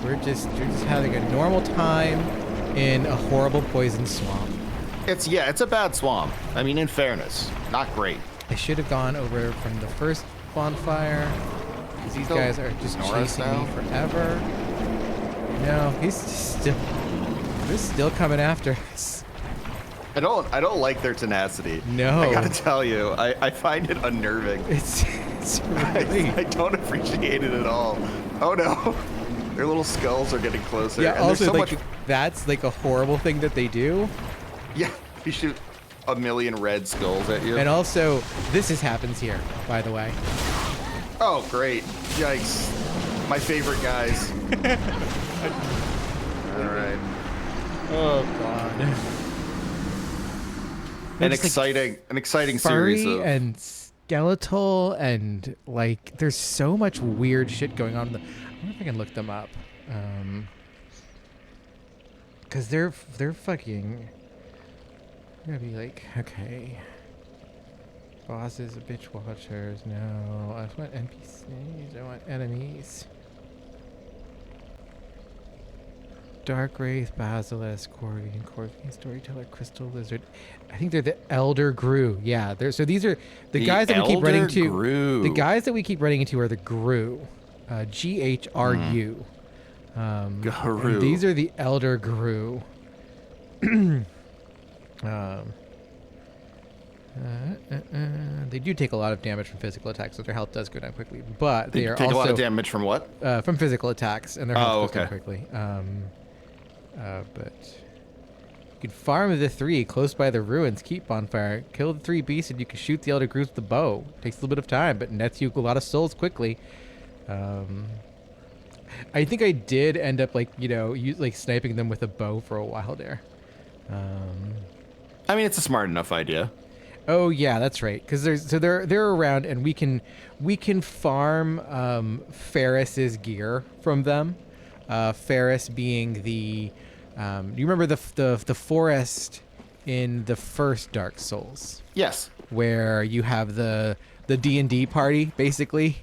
we're just having a normal time in a horrible poison swamp. It's a bad swamp. I mean, in fairness, not great. I should have gone over from the first bonfire, because these guys are just chasing me forever. No, he's still... They're still coming after us. I don't like their tenacity. No. I gotta tell you, I find it unnerving. It's really... I don't appreciate it at all. Oh no. Their little skulls are getting closer. Yeah, and also, there's so like, much... that's, like, a horrible thing that they do. Yeah, you shoot a million red skulls at you. And also, this happens here, by the way. Oh, great. Yikes. My favorite guys. All right. Oh, God. An It's, exciting furry series of... and skeletal and, like, there's so much weird shit going on. I wonder if I can look them up. Because they're fucking... I'm gonna be like, okay. Bosses, bitch watchers, no. I want NPCs, I want enemies. Dark Wraith, Basilisk, Corvian, Storyteller, Crystal Lizard. I think they're the Elder Gru. Yeah, so these are the guys that we keep running into. Gru. The guys that we keep running into are the Gru. GHRU. Gru. And these are the Elder Gru. They do take a lot of damage from physical attacks, so their health does go down quickly. But they are take also a lot of damage from what? from physical attacks, and their health goes down okay. quickly. But you can farm the 3 close by the ruins, keep bonfire, kill the 3 beasts, and you can shoot the Elder Grus with the bow. Takes a little bit of time, but nets you a lot of souls quickly. I think I did end up like sniping them with a bow for a while there. I mean, it's a smart enough idea. Oh yeah, that's right. Because they're around, and we can farm Ferris's gear from them. Ferris being the do you remember the forest in the first Dark Souls? Yes. Where you have the D&D party basically.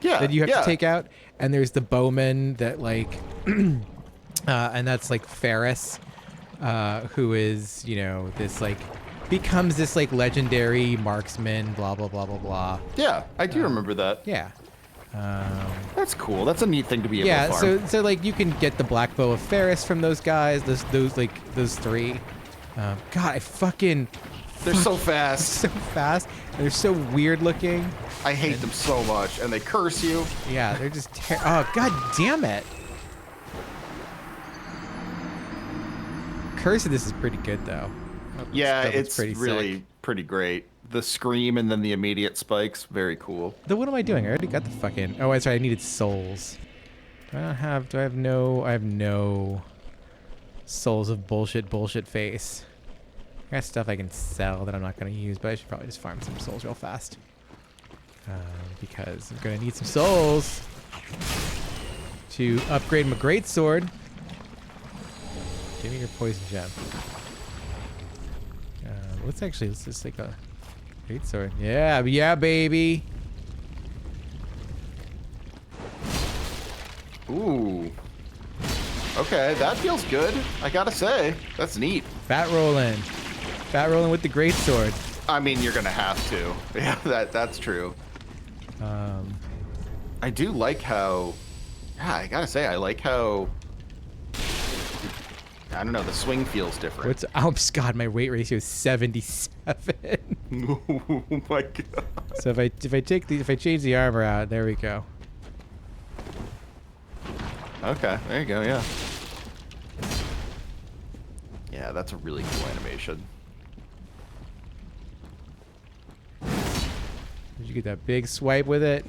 Yeah. That you have to take out, and there's the bowman that like, and that's like Ferris, who is this like. Becomes this like legendary marksman, blah blah blah blah blah. Yeah, I do remember that. Yeah. That's cool. That's a neat thing to be able to farm. So like you can get the black bow of Ferris from those guys. Those 3. God, They're so fast. So fast. They're so weird looking. I hate them so much, and they curse you. Yeah, they're just oh god damn it. Curse of this is pretty good though. Yeah, it's pretty really sick. pretty great. The scream and then the immediate spikes, very cool. Then what am I doing? I already got the fucking... Oh, that's right. I needed souls. Do I have no souls of bullshit face. I got stuff I can sell that I'm not going to use, but I should probably just farm some souls real fast. Because I'm going to need some souls to upgrade my greatsword. Give me your poison gem. Let's just like a greatsword. Yeah, baby. Ooh. Okay, that feels good. I gotta say, that's neat. Fat rolling with the greatsword. I mean, you're gonna have to. Yeah, that's true. I do like how. Yeah, I gotta say, I like how. I don't know. The swing feels different. Oh God, my weight ratio is 77. Oh my god. So if I change the armor out, there we go. Okay, there you go. Yeah. Yeah, that's a really cool animation. Did you get that big swipe with it?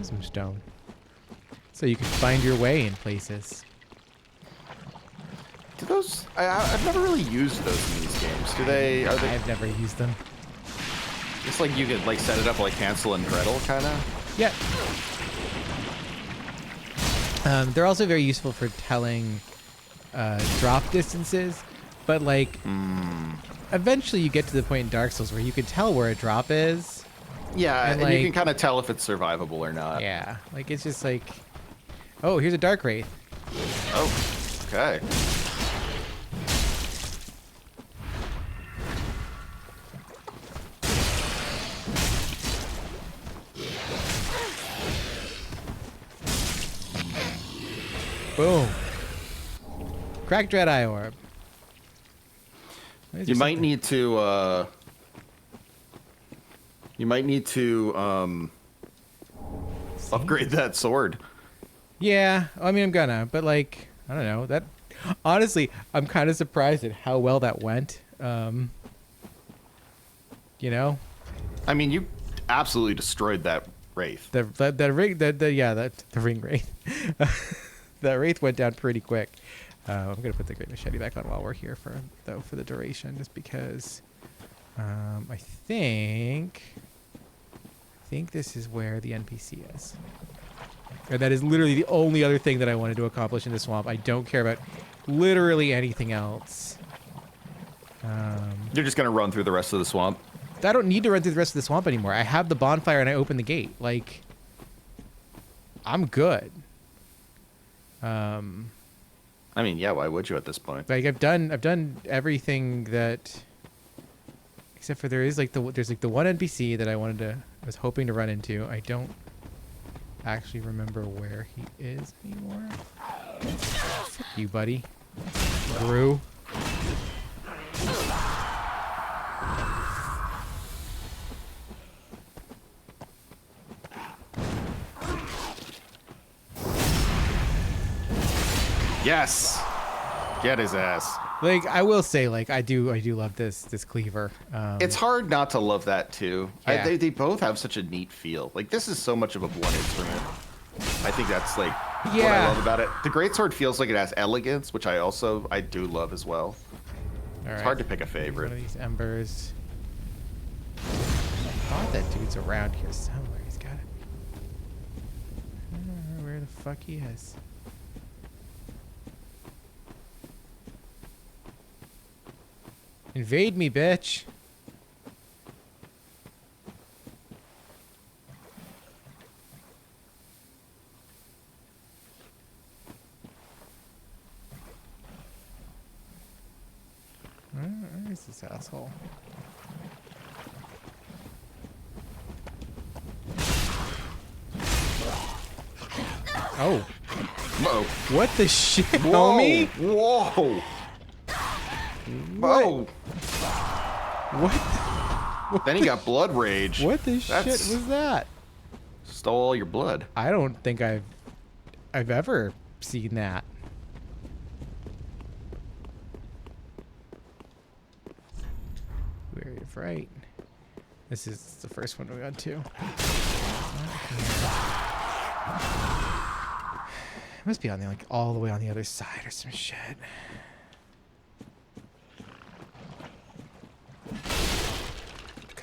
Some stone, so you can find your way in places. Do those? I've never really used those in these games. Are they? I've never used them. Just like you could like set it up like Hansel and Gretel, kind of. Yeah. They're also very useful for telling drop distances, but like eventually you get to the point in Dark Souls where you can tell where a drop is. Yeah, and like, you can kind of tell if it's survivable or not. Yeah, like it's just like, oh, here's a Dark Wraith. Oh, okay. Boom. Cracked dread eye orb. You might need to. You might need to upgrade that sword. Yeah, I mean, I'm gonna, but like, I don't know. That honestly, I'm kind of surprised at how well that went. You know, I mean, you absolutely destroyed that wraith. the ring wraith. That wraith went down pretty quick. I'm gonna put the great machete back on while we're here for the duration, just because. I think this is where the NPC is. And that is literally the only other thing that I wanted to accomplish in the swamp. I don't care about literally anything else. You're just gonna run through the rest of the swamp. I don't need to run through the rest of the swamp anymore. I have the bonfire and I open the gate. Like, I'm good. I mean, yeah. Why would you at this point? Like I've done everything that, except for there's like the one NPC that I was hoping to run into. I don't actually remember where he is anymore. Fuck you, buddy. Gru. Yes. Get his ass. Like, I will say, like, I do love this cleaver. It's hard not to love that too. Yeah. They both have such a neat feel. Like, this is so much of a one instrument. I think that's like what I love about it. The greatsword feels like it has elegance, which I do love as well. It's hard to pick a favorite. One of these embers. I thought that dude's around here somewhere. He's got it. I don't know where the fuck he is. Invade me, bitch. Where is this asshole? Oh. Whoa. What the shit, Whoa. homie? Whoa. What? Whoa. What? Then he got blood rage. What the shit was that? Stole all your blood. I don't think I've ever seen that. We're right. This is the first one we got to. It must be on the all the way on the other side or some shit.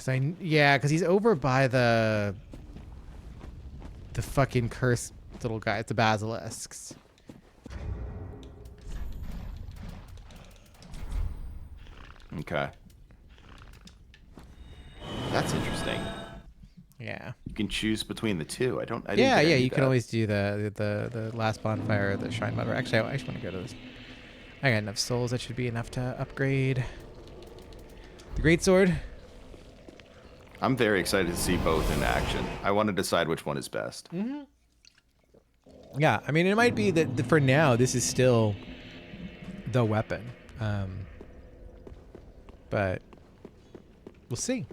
Because he's over by the fucking cursed little guy. It's the basilisks. Okay. That's interesting. Yeah. You can choose between the two. I didn't Yeah, get yeah. any You of can that. always do the last bonfire, or the shrine bonfire. Actually, I just want to go to this. I got enough souls. That should be enough to upgrade the greatsword. I'm very excited to see both in action. I want to decide which one is best. Mm-hmm. Yeah, I mean, it might be that for now this is still the weapon, but we'll see.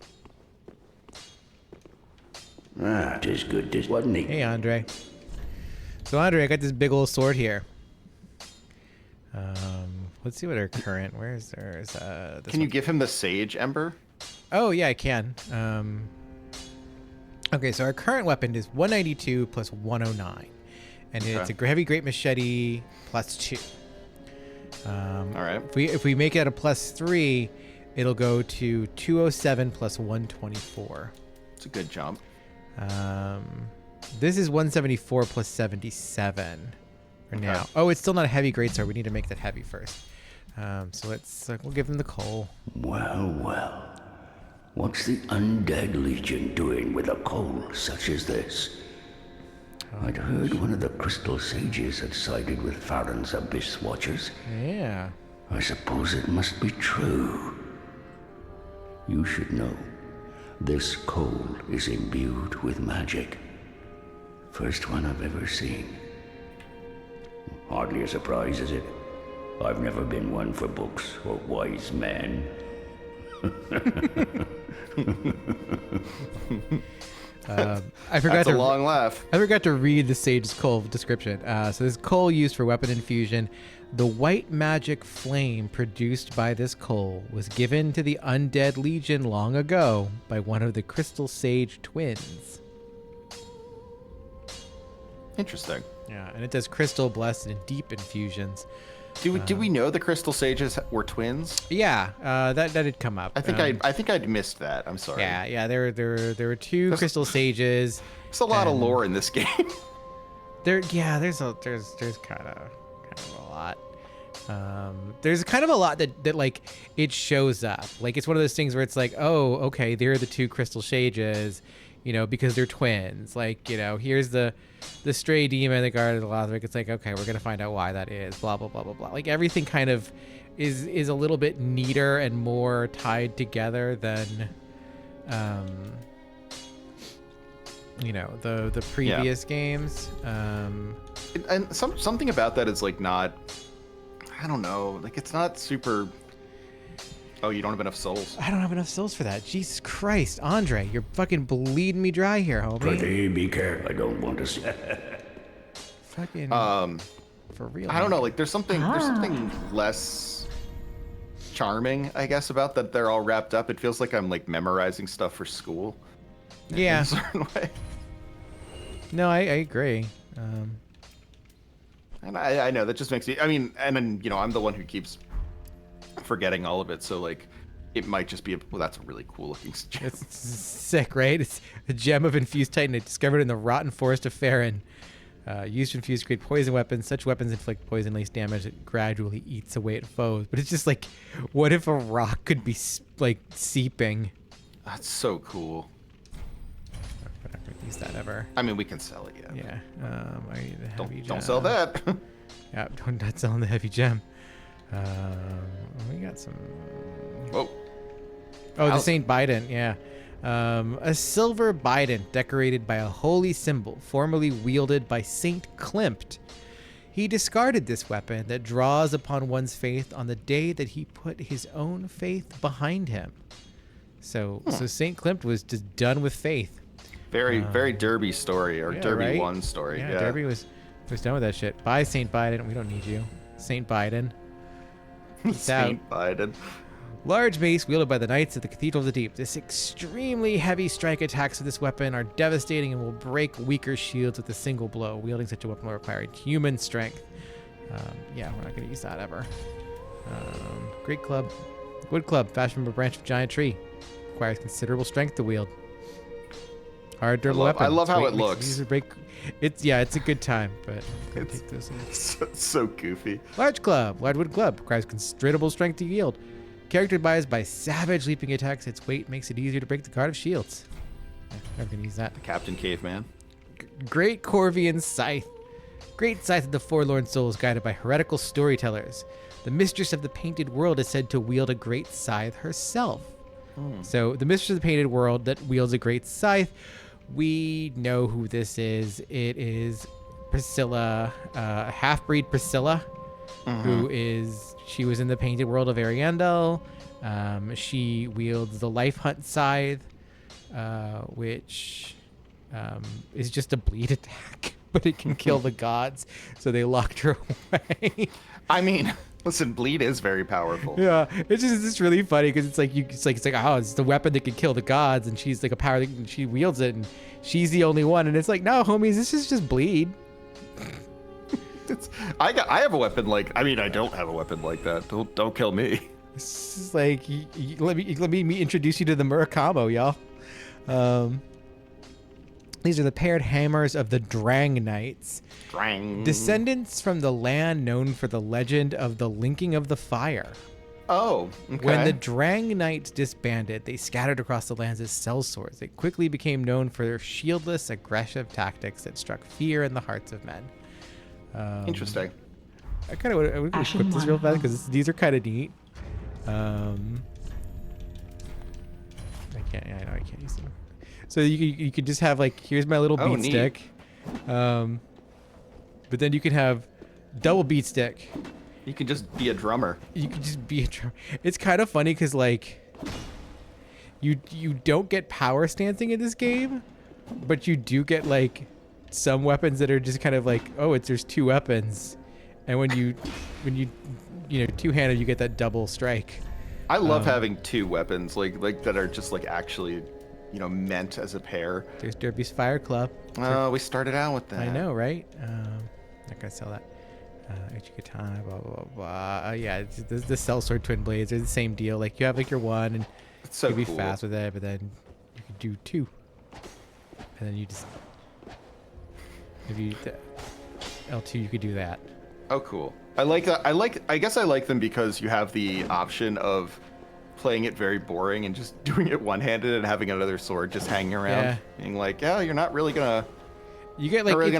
Ah, 'tis good, 'tis wasn't he? Hey, Andre. So, Andre, I got this big old sword here. Let's see what our current. Where's this Can you one? give him the sage ember? Oh yeah, I can. Okay, so our current weapon is 192 plus 109, and it's a heavy great machete plus 2. All right. If we make it a plus 3, it'll go to 207 plus 124. It's a good jump. This is 174 plus 77 for now. Oh, it's still not a heavy greatsword. We need to make that heavy first. So we'll give him the coal. Well, well. What's the undead legion doing with a coal such as this? I'd heard one of the crystal sages had sided with Farron's abyss watchers. Yeah. I suppose it must be true. You should know, this coal is imbued with magic. First one I've ever seen. hardly a surprise, is it? I've never been one for books or wise men. I forgot That's to a long laugh. I forgot to read the sage's coal description. So this coal used for weapon infusion. The white magic flame produced by this coal was given to the undead legion long ago by one of the crystal sage twins. Interesting. Yeah, and it does crystal, blessed, and deep infusions. Do we know the Crystal Sages were twins? Yeah, that did come up. I think I'd missed that. I'm sorry. Yeah. There were two crystal sages. There's a lot of lore in this game. There's kind of a lot. There's kind of a lot that like it shows up. Like it's one of those things where it's like, oh, okay, they're the two crystal sages, because they're twins. Like, here's the stray demon that guarded the Lothric. It's like, okay, we're gonna find out why that is. Blah blah blah blah blah. Like everything kind of is a little bit neater and more tied together than, the previous games. And something about that is like not. I don't know. Like it's not super. Oh, you don't have enough souls. I don't have enough souls for that. Jesus Christ, Andre, you're fucking bleeding me dry here, homie. Pretty be careful. I don't want to see. Fucking. For real. I don't know. Like there's something less charming, I guess, about that. They're all wrapped up. It feels like I'm like memorizing stuff for school. Yeah. In a certain way. No, I agree. And I know that just makes me. I mean, and then I'm the one who keeps forgetting all of it. So like, it might just be. Well, that's a really cool looking gem. It's sick, right? It's a gem of infused titanite discovered in the rotten forest of Farron. Used to infuse great poison weapons. Such weapons inflict poison-laced damage that gradually eats away at foes. But it's just like, what if a rock could be like seeping? That's so cool. I'm not gonna use that ever. I mean, we can sell it, yeah. Yeah. I need the heavy gem. Don't sell that. Yeah, not selling the heavy gem. We got some. Whoa. Oh, the Saint Bident, yeah. A silver bident decorated by a holy symbol, formerly wielded by Saint Klimt. He discarded this weapon that draws upon one's faith on the day that he put his own faith behind him. So Saint Klimt was just done with faith. Very Derby story, or yeah, Derby right? 1 story. Yeah, Derby was done with that shit. Bye, Saint Bident. We don't need you. Saint Bident. Peace out. Saint Biden. Large mace wielded by the Knights of the Cathedral of the Deep. This extremely heavy strike attacks of this weapon are devastating and will break weaker shields with a single blow. Wielding such a weapon will require human strength. Yeah, we're not going to use that ever. Great club. Wood club, fashioned from a branch of giant tree. Requires considerable strength to wield. Hard, durable weapon. I love how it looks. It's a good time, but It's take this one. so goofy. Large club, large wood club, requires considerable strength to yield. Characterized by savage leaping attacks, its weight makes it easier to break the guard of shields. I'm gonna use that. Captain Caveman. Great Corvian Scythe. Great Scythe of the Forlorn Souls, guided by heretical storytellers. The Mistress of the Painted World is said to wield a great scythe herself. So the Mistress of the Painted World that wields a great scythe, we know who this is. It is Priscilla, half-breed Priscilla, she was in the Painted World of Ariandel. She wields the Life Hunt Scythe, which is just a bleed attack, but it can kill the gods, so they locked her away. I mean, listen, bleed is very powerful. Yeah, it's really funny because it's like it's the weapon that can kill the gods, and she's like a power that she wields it, and she's the only one, and it's like, no, homies, this is just bleed. I have a weapon I don't have a weapon like that. Don't kill me. This is like, let me introduce you to the Murakamo, y'all. These are the paired hammers of the Drang Knights. Drang. Descendants from the land known for the legend of the linking of the fire. Oh, okay. When the Drang Knights disbanded, they scattered across the lands as sellswords. They quickly became known for their shieldless, aggressive tactics that struck fear in the hearts of men. Interesting. I kind of would equip this real fast because these are kind of neat. I can't use them. So you could just have here's my little beat stick, but then you can have double beat stick. You can just be a drummer. You can just be a drummer. It's kind of funny because like you don't get power stancing in this game, but you do get like some weapons that are just kind of like, oh, there's two weapons, and when you two-handed, you get that double strike. I love having two weapons like that are just like actually, meant as a pair. There's Derby's Fire Club. Oh, we started out with that. I know, right? Not gonna sell that. Katana, blah blah blah. Yeah, it's the sellsword twin blades are the same deal. Like you have like your one, and It's so you can be cool. fast with it, but then you can do two, and then you just L2 you could do that. Oh, cool. I guess I like them because you have the option of playing it very boring and just doing it one-handed and having another sword just hanging around, Yeah. being like, yeah, you're not really gonna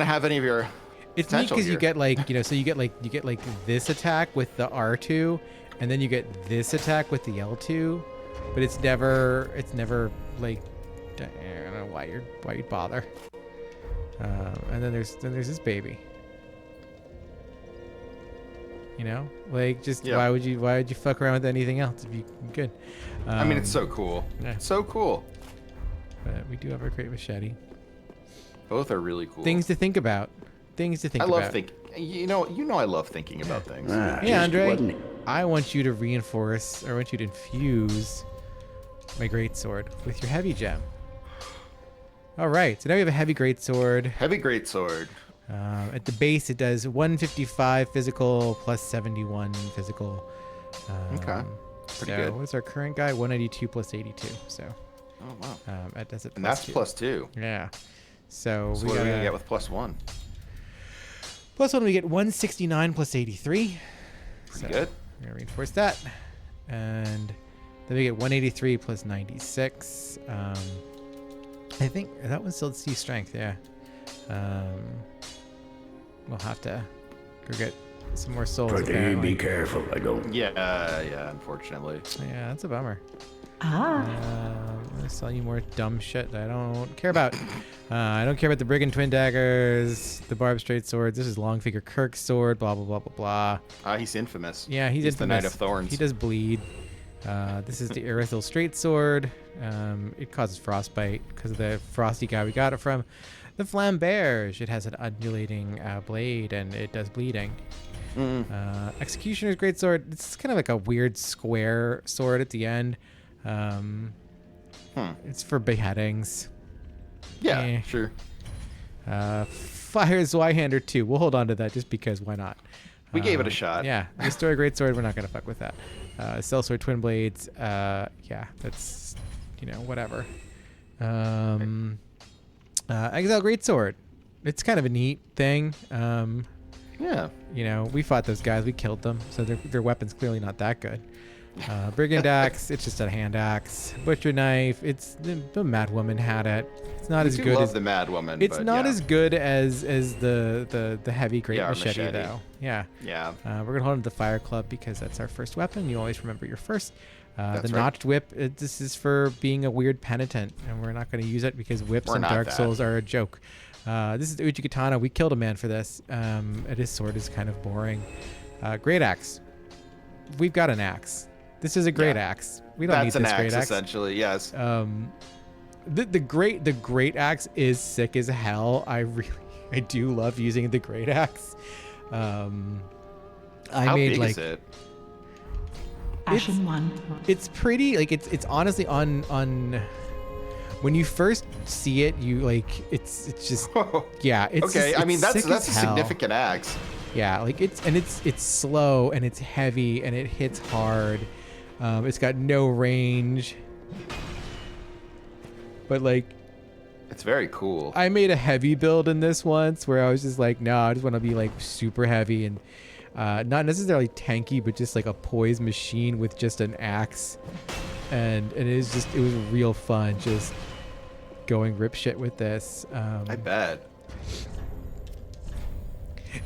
have any of your. It's neat potential because you here. get like so you get like this attack with the R2, and then you get this attack with the L2, but it's never like I don't know why you'd bother. And then there's this baby. Like just Yeah. why would you fuck around with anything else if you could? I mean, it's so cool. Yeah. So cool. But we do have a great machete. Both are really cool. Things to think about. I love thinking. I love thinking about things. Ah, Yeah, just Andre. wasn't it? I want you to reinforce, or I want you to infuse my greatsword with your heavy gem. All right, so now we have a heavy greatsword. Heavy greatsword. At the base, it does 155 physical plus 71 physical. Okay, pretty good. What's our current guy? 192 plus 82. So Oh wow. that does it. And that's two. +2. Yeah. So So we what are we got gonna get with +1? plus one. We get 169 plus 83. Pretty good. We're gonna reinforce that, and then we get 183 plus 96. I think that one's still C strength. Yeah. We'll have to go get some more souls. Pretty Apparently. be careful, I don't. Yeah. Unfortunately. Yeah, that's a bummer. Ah. I'm gonna sell you more dumb shit that I don't care about. I don't care about the Brigand Twin Daggers, the Barbed Straight Swords. This is Longfinger Kirk's sword, blah, blah, blah, blah, blah. He's infamous. Yeah, he's the Knight infamous. of Thorns. He does bleed. This is the Erithil Straight Sword. It causes frostbite because of the frosty guy we got it from. The Flamberge. It has an undulating blade and it does bleeding. Executioner's Great Sword. It's kind of like a weird square sword at the end. It's for beheadings. Yeah, Eh. sure. Fire Zweihander 2. We'll hold on to that just because why not? We gave it a shot. Yeah. Restore Great Sword. We're not going to fuck with that. Sellsword Twin Blades. Yeah, that's, whatever. Exile Great Sword. It's kind of a neat thing. Yeah. We fought those guys. We killed them. So their weapon's clearly not that good. Brigand Axe. It's just a hand axe. Butcher Knife. It's the Mad Woman had it. It's not I as do good love as the Mad Woman. it's but not yeah. as good as the heavy great Yeah, our machete, machete. though. Yeah. Yeah. We're gonna hold on to the Fire Club because that's our first weapon. You always remember your first. That's The right. Notched Whip. This is for being a weird penitent, and we're not gonna use it because whips We're in not Dark that. Souls are a joke. This is the Uchi Katana. We killed a man for this. And his sword is kind of boring. Great Axe. We've got an axe. This is a great Yeah. axe. We don't That's need an this axe, great axe. essentially. Yes. The great axe is sick as hell. I do love using the great axe. I How made big like is it? Ashen one. it's pretty like it's honestly on when you first see it you like it's just yeah it's Okay. just, I mean, it's that's sick as a hell. significant axe. Yeah, like it's slow and it's heavy and it hits hard. It's got no range. But like It's very cool. I made a heavy build in this once where I was just like, no, I just want to be like super heavy and not necessarily tanky, but just like a poised machine with just an axe. And it was real fun just going rip shit with this. I bet.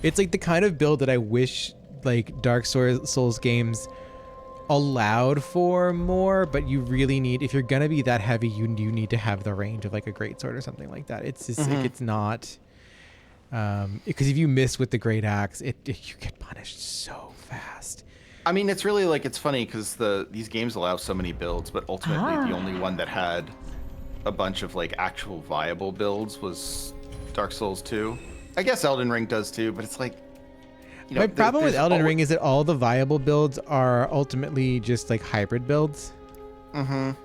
It's like the kind of build that I wish like Dark Souls games allowed for more, but you really need, if you're gonna be that heavy, you need to have the range of like a greatsword or something like that. It's just like, it's not Because if you miss with the great axe, you get punished so fast. I mean, it's really like, it's funny because these games allow so many builds, but ultimately the only one that had a bunch of like actual viable builds was Dark Souls 2. I guess Elden Ring does too, but it's like, you know, My problem with Elden Ring is that all the viable builds are ultimately just like hybrid builds.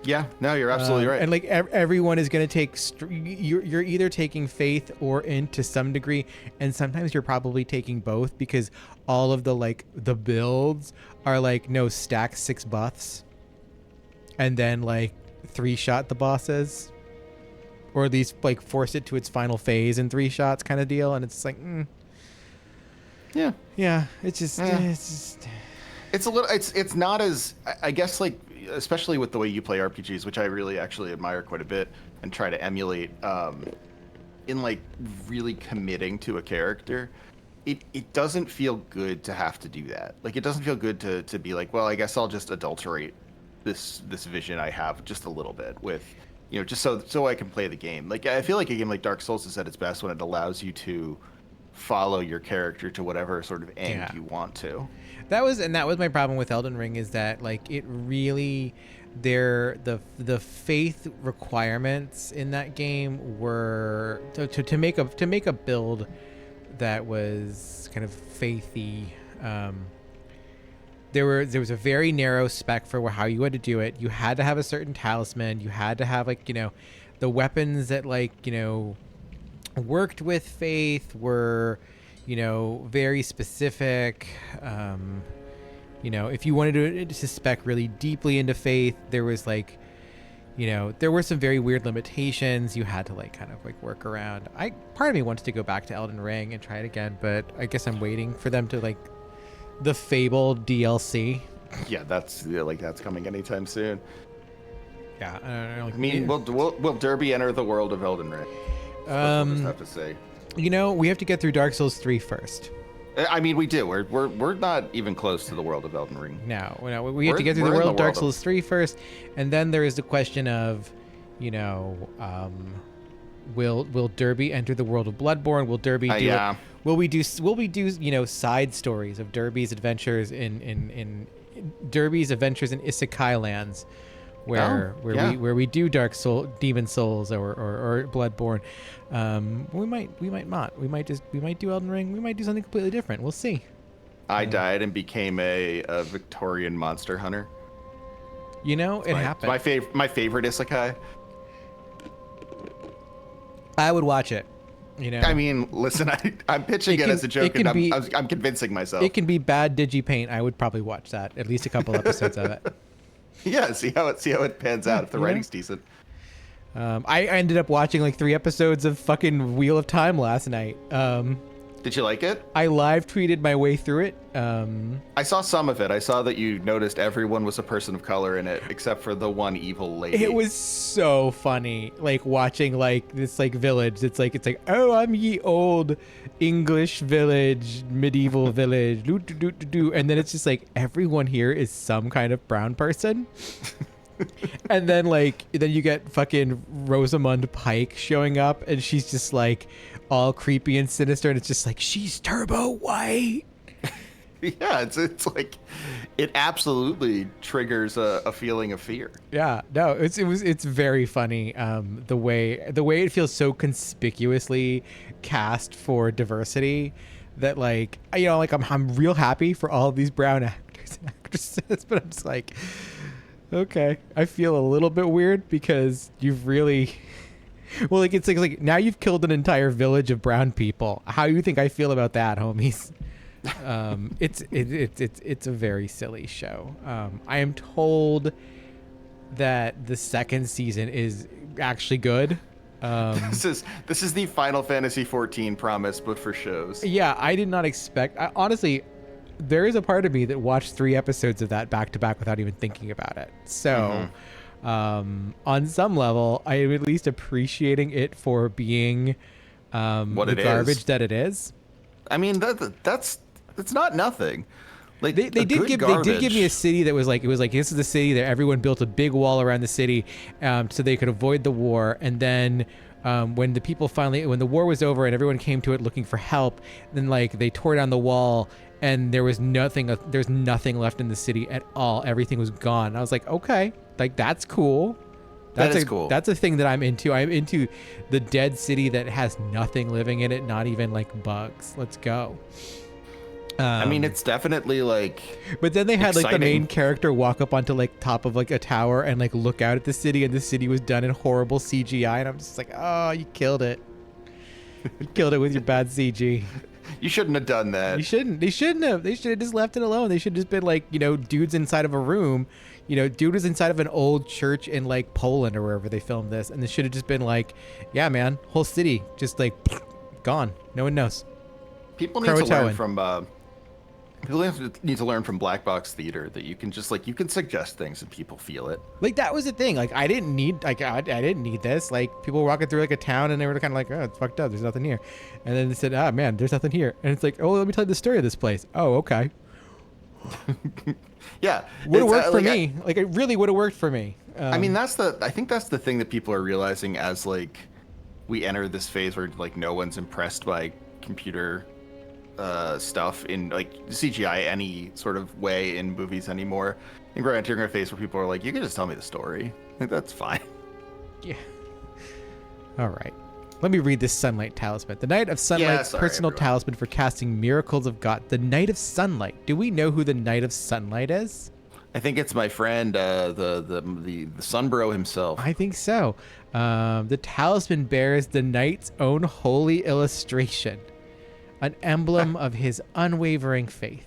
Yeah, no, you're absolutely right. And like everyone is going to take, you're either taking faith or int to some degree, and sometimes you're probably taking both, because all of the builds are like, no, stack 6 buffs and then like 3-shot the bosses, or at least like force it to its final phase in 3 shots kind of deal. And it's like, yeah, it's just, it's a little, it's not as, I guess, like, especially with the way you play RPGs, which I really actually admire quite a bit and try to emulate, in like really committing to a character, it doesn't feel good to have to do that. Like, it doesn't feel good to be like, well, I guess I'll just adulterate this vision I have just a little bit with, you know, just so I can play the game. Like, I feel like a game like Dark Souls is at its best when it allows you to follow your character to whatever sort of end you want to. That was my problem with Elden Ring, is that like it really, the faith requirements in that game were to make a build that was kind of faithy. There was a very narrow spec for how you had to do it. You had to have a certain talisman. You had to have, like, you know, the weapons that, like, you know, worked with faith were, you know, very specific. You know, if you wanted to spec really deeply into faith, there was like, you know, there were some very weird limitations you had to like kind of like work around. Part of me wants to go back to Elden Ring and try it again, but I guess I'm waiting for them to like the Fable DLC. Yeah, that's coming anytime soon. Yeah, I don't know. I mean, will Derby enter the world of Elden Ring? That's what I just have to say. You know, we have to get through Dark Souls 3 first. I mean, we do. We're not even close to the world of Elden Ring. No, we have to get through the world of Dark Souls 3 first, and then there is the question of, you know, will Derby enter the world of Bloodborne? Will Derby do it? Will we do you know, side stories of Derby's adventures in Derby's adventures in Isekai lands, where we do Demon Souls or Bloodborne. We might not. We might do Elden Ring. We might do something completely different. We'll see. I died and became a Victorian monster hunter. You know, it happened. My favorite Isekai. I would watch it. You know, I mean, listen, I'm pitching it as a joke, and I'm convincing myself. It can be bad digipaint. I would probably watch that, at least a couple episodes of it. Yeah, see how it pans out if the writing's decent. I ended up watching like 3 episodes of fucking Wheel of Time last night. Did you like it? I live tweeted my way through it. I saw some of it. I saw that you noticed everyone was a person of color in it, except for the one evil lady. It was so funny, like watching like this like village. It's like, oh, I'm ye old English village, medieval village, and then it's just like everyone here is some kind of brown person. And then you get fucking Rosamund Pike showing up, and she's just like all creepy and sinister, and it's just like, she's turbo white. Yeah, it's like it absolutely triggers a feeling of fear. Yeah, no, it's very funny. The way it feels so conspicuously cast for diversity, that like, you know, like I'm real happy for all of these brown actors and actresses, but I'm just like, okay, I feel a little bit weird because you've really, well, like it's like now you've killed an entire village of brown people. How do you think I feel about that, homies? It's a very silly show. I am told that the second season is actually good. This is the Final Fantasy 14 promise, but for shows. Yeah, I did not expect. Honestly, there is a part of me that watched 3 episodes of that back to back without even thinking about it. So, on some level, I am at least appreciating it for being what the garbage that it is. I mean, that's not nothing. Like they did give me a city that was like, it was like, this is the city that everyone built a big wall around the city, so they could avoid the war, and then when the war was over and everyone came to it looking for help, then like they tore down the wall and there's nothing left in the city at all. Everything was gone. I was like, okay, like that's cool. That is cool. That's a thing that I'm into. I'm into the dead city that has nothing living in it, not even like bugs. Let's go. I mean, it's definitely like. But then they had like the exciting. main character walk up onto like top of like a tower and like look out at the city, and the city was done in horrible CGI, and I'm just like, oh, you killed it. You killed it with your bad CG. You shouldn't have done that. You shouldn't. They shouldn't have. They should have just left it alone. They should have just been like, dudes inside of a room. Dude was inside of an old church in like Poland or wherever they filmed this, and they should have just been like, yeah, man, whole city just like gone. No one knows. People need to learn from. People need to learn from black box theater that you can just like you can suggest things and people feel it. Like that was the thing. Like I didn't need this. Like people were walking through like a town and they were kind of like, oh, it's fucked up. There's nothing here. And then they said, ah, man, there's nothing here. And it's like, oh, let me tell you the story of this place. Oh, okay. Yeah, would have worked for me. Like it really would have worked for me. I mean, I think that's the thing that people are realizing as like we enter this phase where like no one's impressed by computer stuff in like CGI any sort of way in movies anymore. And we're entering a phase where people are like, you can just tell me the story. Like that's fine. Yeah. All right. Let me read this Sunlight Talisman. The Knight of Sunlight's personal talisman for casting miracles of God. The Knight of Sunlight. Do we know who the Knight of Sunlight is? I think it's my friend, the Sunbro himself. I think so. The talisman bears the knight's own holy illustration, an emblem of his unwavering faith.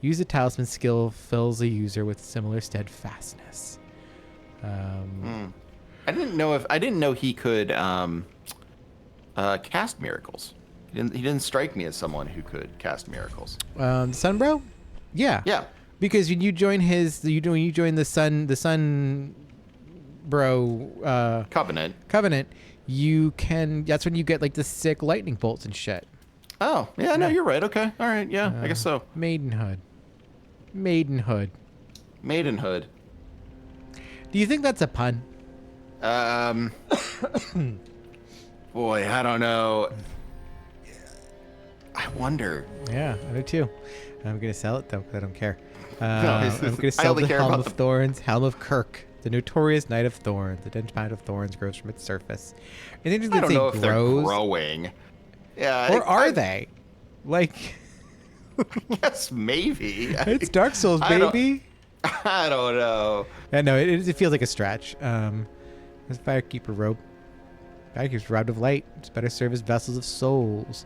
Use the talisman skill fills a user with similar steadfastness. I didn't know he could cast miracles. He didn't strike me as someone who could cast miracles. Sunbro? Yeah. Yeah. Because when you join the Sun Bro Covenant, you can. That's when you get like the sick lightning bolts and shit. Oh yeah, no, you're right. Okay, all right, yeah, I guess so. Maidenhood. Maidenhood. Do you think that's a pun? Boy, I don't know. I wonder. Yeah, I do too. I'm gonna sell it though, because I don't care. No, I'm gonna sell only the care Helm about of Thorns, Helm of Kirk, the notorious Knight of Thorns. The dense mound of thorns grows from its surface. And then I don't know if they're growing. Yeah. Or are they? Like. I guess maybe. It's Dark Souls, baby. I don't know. Yeah, no, it feels like a stretch. There's Firekeeper robe. Firekeeper's robbed of light. It's better serve as vessels of souls.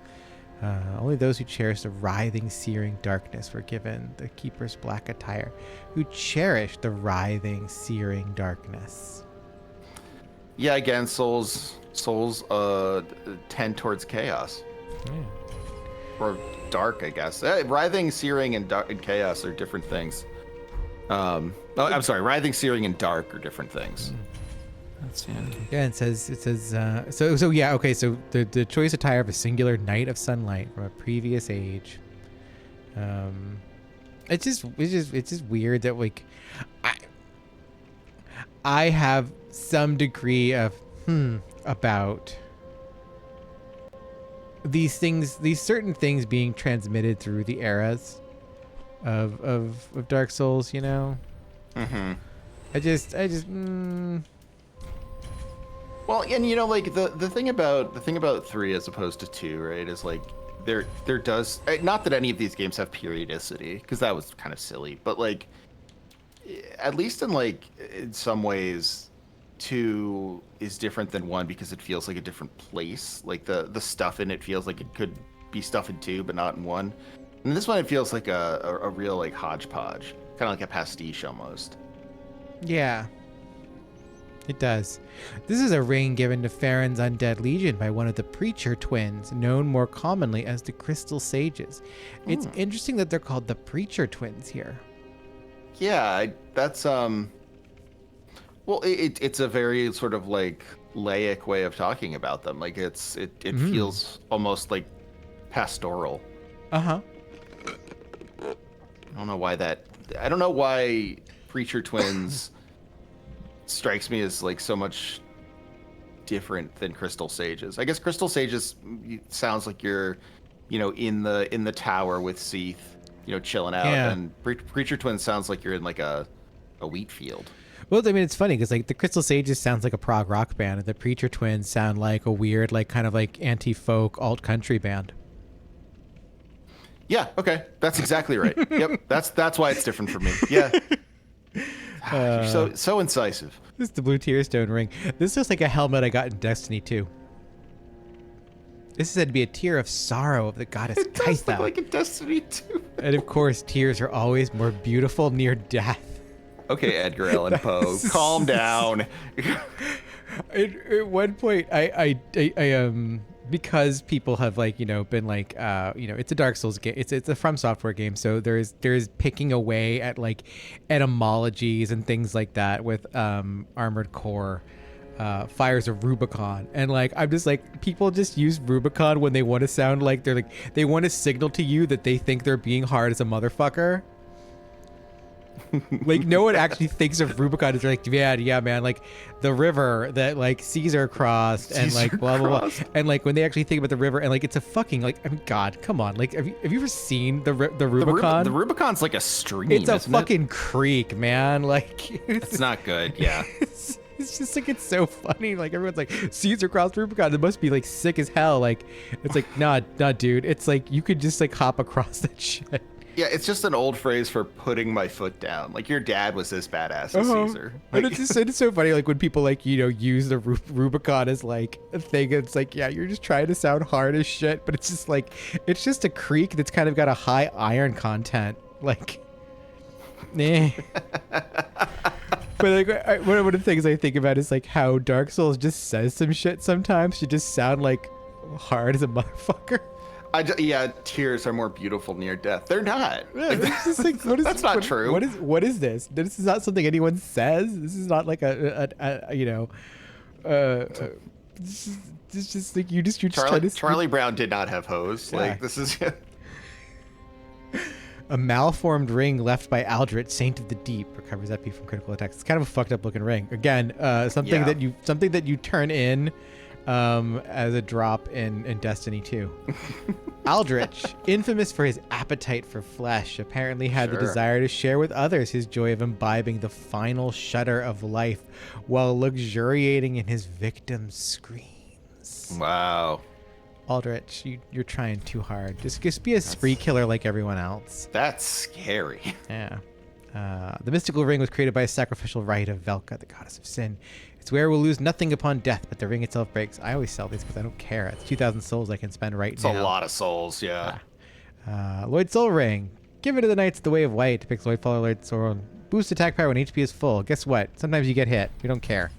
Only those who cherish the writhing, searing darkness were given the Keeper's black attire. Who cherish the writhing, searing darkness. Yeah, again, souls tend towards chaos. Yeah. Or dark, I guess. Writhing, searing, and chaos are different things. I'm sorry. Writhing, searing, and dark are different things. That's funny. Yeah, it says so yeah, okay, so the choice attire of a singular Knight of Sunlight from a previous age. It's just weird that like I have some degree of about these certain things being transmitted through the eras of Dark Souls, you know? Mm-hmm. I just Well, and you know, like the thing about 3 as opposed to 2, right, is like there does, not that any of these games have periodicity, because that was kind of silly, but like at least in some ways 2 is different than 1 because it feels like a different place. Like the stuff in it feels like it could be stuff in 2 but not in 1. And this one it feels like a real like hodgepodge, kind of like a pastiche almost. Yeah. It does. This is a ring given to Farron's undead legion by one of the Preacher twins, known more commonly as the Crystal Sages. It's interesting that they're called the Preacher twins here. Yeah, that's well, it's a very sort of like laic way of talking about them. Like it feels almost like pastoral. Uh-huh. I don't know why Preacher twins strikes me as like so much different than Crystal Sages. I guess Crystal Sages sounds like you're, in the tower with Seath, chilling out, Yeah. and Preacher Twins sounds like you're in like a wheat field. Well, I mean, it's funny because like the Crystal Sages sounds like a prog rock band, and the Preacher Twins sound like a weird, like kind of like anti-folk alt country band. Yeah. Okay. That's exactly right. Yep. That's why it's different for me. Yeah. You're so incisive. This is the Blue Tearstone ring. This looks like a helmet I got in Destiny 2. This is said to be a tear of sorrow of the goddess It does look Kaitha. like a Destiny 2. And of course, tears are always more beautiful near death. Okay, Edgar Allan Poe, calm down. At one point, I because people have been like it's a Dark Souls game, it's a From Software game, so there's picking away at like etymologies and things like that with Armored Core, Fires of Rubicon, and like I'm just like, people just use Rubicon when they want to sound like they want to signal to you that they think they're being hard as a motherfucker. Like no one actually thinks of Rubicon as like, yeah man, like the river that like Caesar crossed and like blah blah blah, and like when they actually think about the river and like it's a fucking like, I mean, God, come on, like have you ever seen the Rubicon? The Rubicon's like a stream. It's a isn't fucking creek, man. Like It's not good. Yeah. It's just like, it's so funny. Like everyone's like, Caesar crossed Rubicon. It must be like sick as hell. Like it's like, nah, dude. It's like you could just like hop across that shit. Yeah, it's just an old phrase for putting my foot down. Like your dad was this badass as Caesar. And it's so funny, like when people like use the Rubicon as like a thing. It's like, yeah, you're just trying to sound hard as shit, but it's just like, it's just a creek that's kind of got a high iron content. Like, eh. But like one of the things I think about is like how Dark Souls just says some shit sometimes. You just sound like hard as a motherfucker. Yeah, tears are more beautiful near death. They're not. Yeah, it's just like, what is, that's not true. What is this? This is not something anyone says. This is not like it's just like you're just trying to. Charlie Brown did not have hose. Yeah. Like this is. A malformed ring left by Aldrich, Saint of the Deep, recovers EP from critical attacks. It's kind of a fucked up looking ring. Again, something that you turn in as a drop in Destiny 2. Aldrich, infamous for his appetite for flesh, apparently had the desire to share with others his joy of imbibing the final shudder of life while luxuriating in his victim's screams. Wow. Aldrich, you're trying too hard. Just be a spree killer like everyone else. That's scary. Yeah. The mystical ring was created by a sacrificial rite of Velka, the goddess of sin. Its wearer will lose nothing upon death, but the ring itself breaks. I always sell these because I don't care. It's 2,000 souls I can spend right now. It's a lot of souls, yeah. Lloyd Soul Ring. Give it to the Knights of the Way of White. Depicts Lloyd follow Lloyd Soul. Boost attack power when HP is full. Guess what? Sometimes you get hit. We don't care.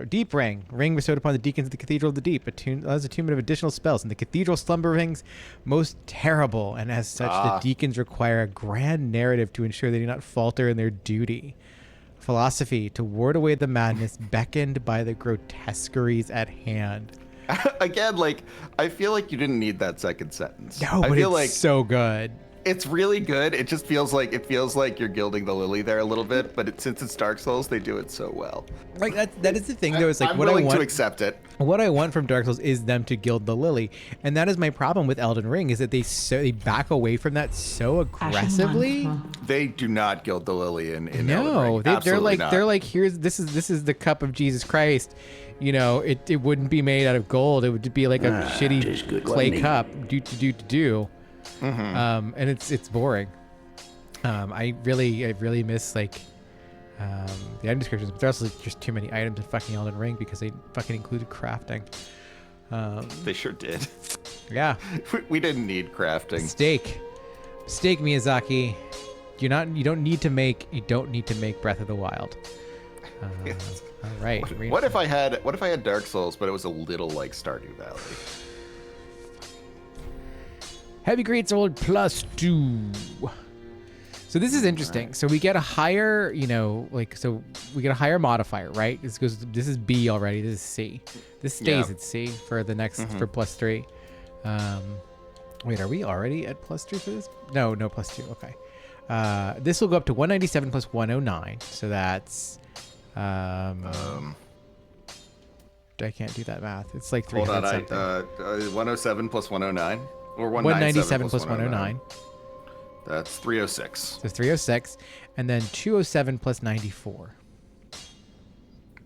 Deep Ring. Ring bestowed upon the deacons of the Cathedral of the Deep. Allows attunement of additional spells. And the Cathedral Slumber Ring's most terrible. And as such, the deacons require a grand narrative to ensure they do not falter in their duty. Philosophy. To ward away the madness beckoned by the grotesqueries at hand. Again, like, I feel like you didn't need that second sentence. No, but I feel it's like so good. it's really good. It just feels like you're gilding the lily there a little bit, but since it's Dark They do it so well. Like that is the thing though. It's like I'm what I willing want to accept it. What I want from Dark Souls is them to gild the lily, and that is my problem with Elden Ring. Is that they back away from that so aggressively. They do not gild the lily in Elden No, Ring. they're like not. they're like, this is the cup of Jesus Christ. You know, it wouldn't be made out of gold. It would be like a shitty good, clay wasn't it? cup. Do. And it's boring. I really miss like the item descriptions, but there's also just too many items in fucking Elden Ring because they fucking included crafting. They sure did. Yeah. We didn't need crafting. Steak Miyazaki. You don't need to make Breath of the Wild. Yes. All right. What if I had Dark Souls, but it was a little like Stardew Valley? Heavy Greatsword +2. So this is interesting. So we get a higher, we get a higher modifier, right? This is B already. This is C. This stays at C for the next for +3. Wait, are we already at +3 for this? No, +2. Okay. This will go up to 197 + 109. So that's I can't do that math. It's like Hold 300 on, something. 107 plus 109? Or 197 plus 109. That's 306. So 306. And then 207 plus 94.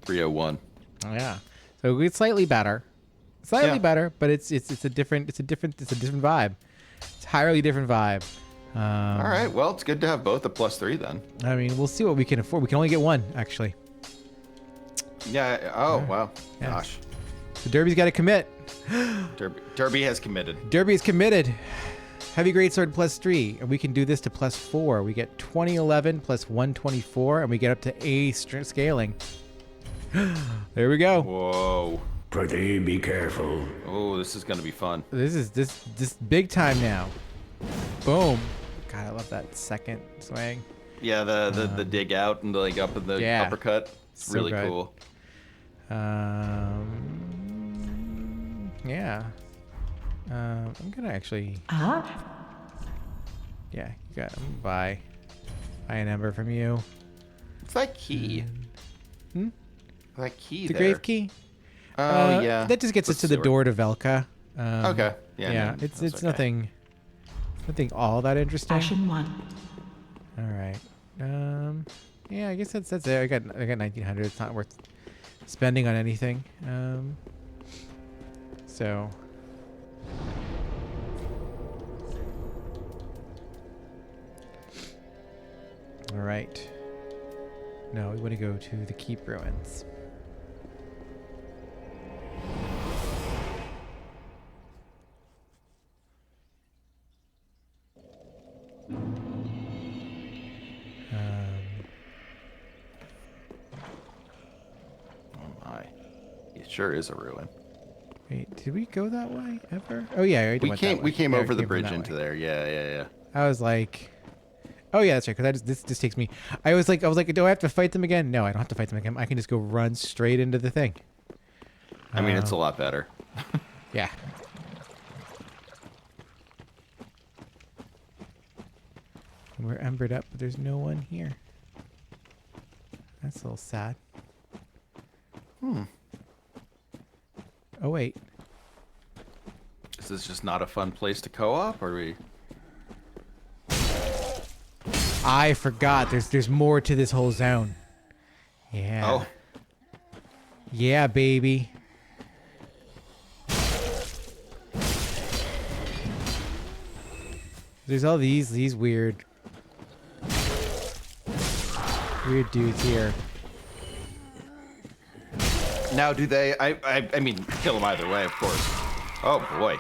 301. Oh, yeah. So it's slightly better. Slightly better, but it's a different vibe. It's a entirely different vibe. All right. Well, it's good to have both a +3 then. I mean, we'll see what we can afford. We can only get one, actually. Yeah. Oh, wow. Yeah. Gosh. So Derby's got to commit. Derby has committed. Derby is committed. Heavy Greatsword +3, and we can do this to +4. We get 2011 plus 124, and we get up to A scaling. There we go. Whoa. Prithee, be careful. Oh, this is gonna be fun. This is this big time now. Boom. God, I love that second swing. Yeah, the dig out and the like up in the uppercut. It's So really good. cool. Yeah. I'm gonna actually. Ah. Yeah, I'm gonna buy an ember from you. What's that key? That key The there. grave key. Oh yeah. That just gets us to the door to Velka. Okay. Yeah. Yeah. no, It's that's okay. nothing all that interesting. Ashen 1. All right. Yeah, I guess that's it. I got 1900. It's not worth spending on anything. So. All right. No, we want to go to the Keep Ruins. Oh my. It sure is a ruin. Wait, did we go that way ever? Oh yeah, already We went that came way. we came Yeah, over the from bridge that into way. there. Yeah. I was like, oh yeah, that's right. Because this takes me. I was like, do I have to fight them again? No, I don't have to fight them again. I can just go run straight into the thing. I mean, it's a lot better. Yeah. And we're embered up, but there's no one here. That's a little sad. Oh wait. Is this just not a fun place to co-op, or we? I forgot. There's more to this whole zone. Yeah. Oh, Yeah, baby. There's all these weird dudes here. now do they? I mean, kill them either way, of course. Oh boy.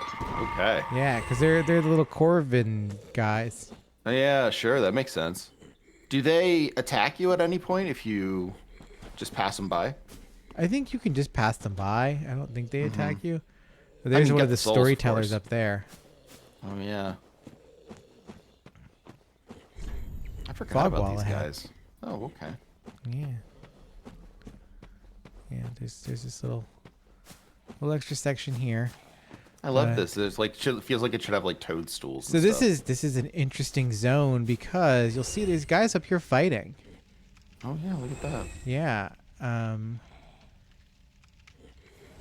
Okay. Yeah, because they're the little Corvin guys. Yeah, sure, that makes sense. Do they attack you at any point if you just pass them by? I think you can just pass them by. I don't think they attack you. But there's mean, one get of the the souls, of storytellers course. up there. Oh yeah. I forgot Fog about wall these ahead. guys. Oh, okay. Yeah. Yeah, there's this little extra section here. I love this. There's like feels like it should have like toadstools. So and this stuff. is an interesting zone because you'll see there's guys up here fighting. Oh yeah, look at that. Yeah.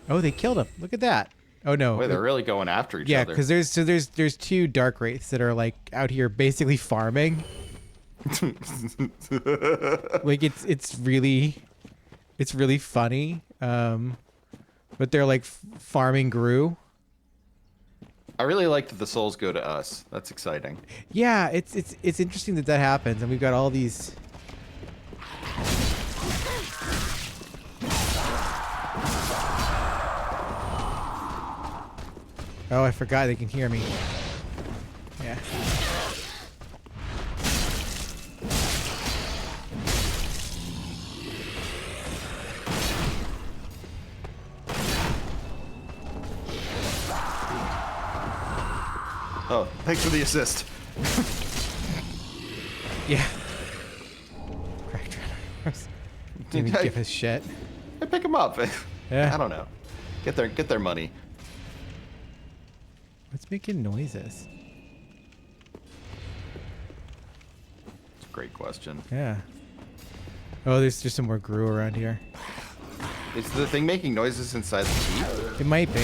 Oh, they killed him. Look at that. Oh no. Wait, they're really going after each Yeah, other. because there's two dark wraiths that are like out here basically farming. Like it's really funny. But they're like farming Gru. I really like that the souls go to us. That's exciting. Yeah, it's interesting that happens, and we've got all these. Oh, I forgot they can hear me. Yeah. Oh, thanks for the assist. Yeah. Crack Trevor. Didn't even give a shit. I pick them up. Yeah. I don't know. Get their money. What's making noises? It's a great question. Yeah. Oh, there's just some more Gru around here. Is the thing making noises inside the keep? It might be.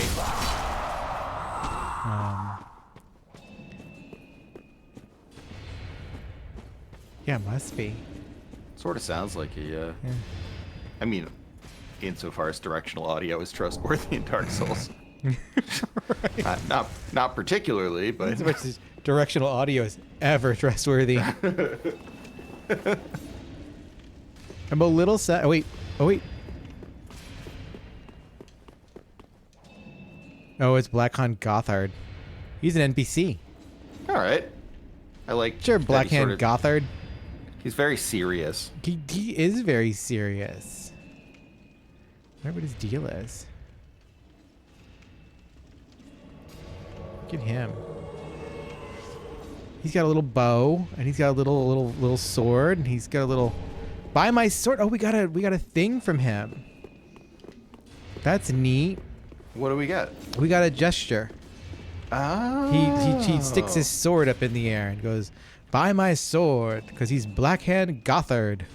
Yeah, it must be. Sort of sounds like a. I mean, insofar as directional audio is trustworthy in Dark Souls. Not particularly, but As much as directional audio is ever trustworthy. I'm a little sad. Oh wait. Oh, it's Blackhand Gothard. He's an NPC. all right. I like. Sure, that he Blackhand sort of- Gothard. He's very serious. He is very serious. I wonder what his deal is. Look at him. He's got a little bow, and he's got a little sword, and he's got a little. Buy my sword. Oh, we got a thing from him. That's neat. What do we get? We got a gesture. Oh. He sticks his sword up in the air and goes, "Buy my sword," because he's Blackhand Gothard.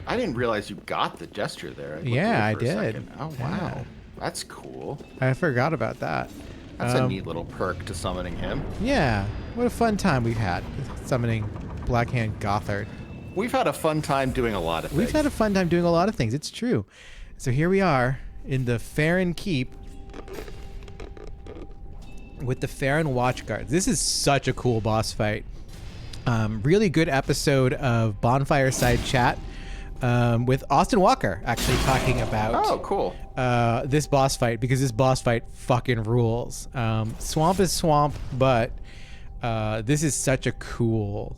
I didn't realize you got the gesture there. looked Yeah, away I for a did. second. Oh wow, Yeah. that's cool. I forgot about that. That's a neat little perk to summoning him. Yeah, what a fun time we've had summoning Blackhand Gothard. We've had a fun time doing a lot of things. We've had a fun time doing a lot of things. It's true. So here we are in the Farron Keep with the Farron Watchguards. This is such a cool boss fight. Really good episode of Bonfire Side Chat with Austin Walker actually talking about Oh, cool. this boss fight, because this boss fight fucking rules. Swamp is swamp, but this is such a cool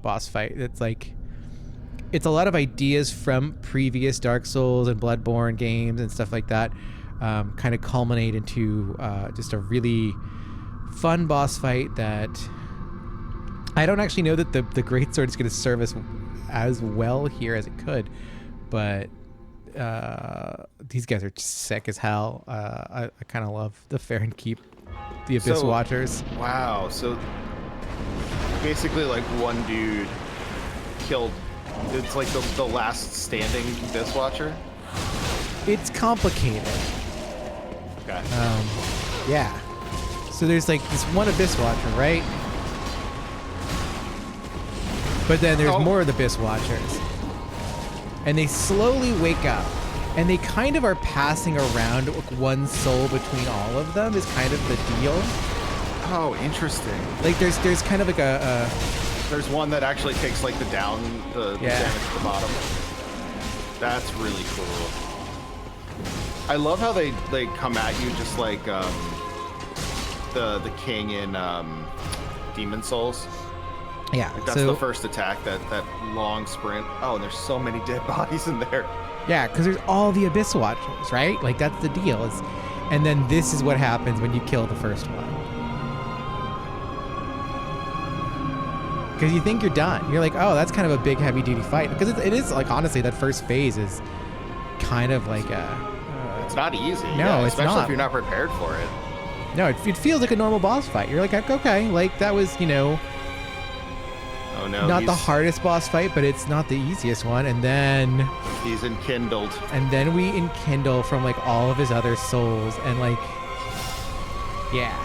boss fight. It's a lot of ideas from previous Dark Souls and Bloodborne games and stuff like that, kind of culminate into just a really fun boss fight that I don't actually know that the greatsword is going to serve us as well here as it could, but these guys are sick as hell. I kind of love the Farron Keep, the Abyss So- Watchers. Wow. So basically, like one dude killed. It's like the last standing Abyss Watcher. It's complicated. Okay. Yeah. So there's like this one Abyss Watcher, right? But then there's Oh. more of the Abyss Watchers. And they slowly wake up. And they kind of are passing around one soul between all of them is kind of the deal. Oh, interesting. Like there's kind of like a There's one that actually takes like the damage Yeah. to the bottom. That's really cool. I love how they come at you just like the king in Demon Souls. yeah. Like that's so the first attack, that long sprint. Oh, and there's so many dead bodies in there. yeah, because there's all the Abyss Watchers, right? Like that's the deal. And then this is what happens when you kill the first one. Because you think you're done. You're like, oh, that's kind of a big, heavy-duty fight. Because it is like, honestly, that first phase is kind of like a. It's not easy. No, yeah, it's especially not. if you're not prepared for it. No, it feels like a normal boss fight. You're like, okay, like that was, Oh no, not the he's- hardest boss fight, but it's not the easiest one. And then He's enkindled. we enkindle from like all of his other souls, and like, yeah.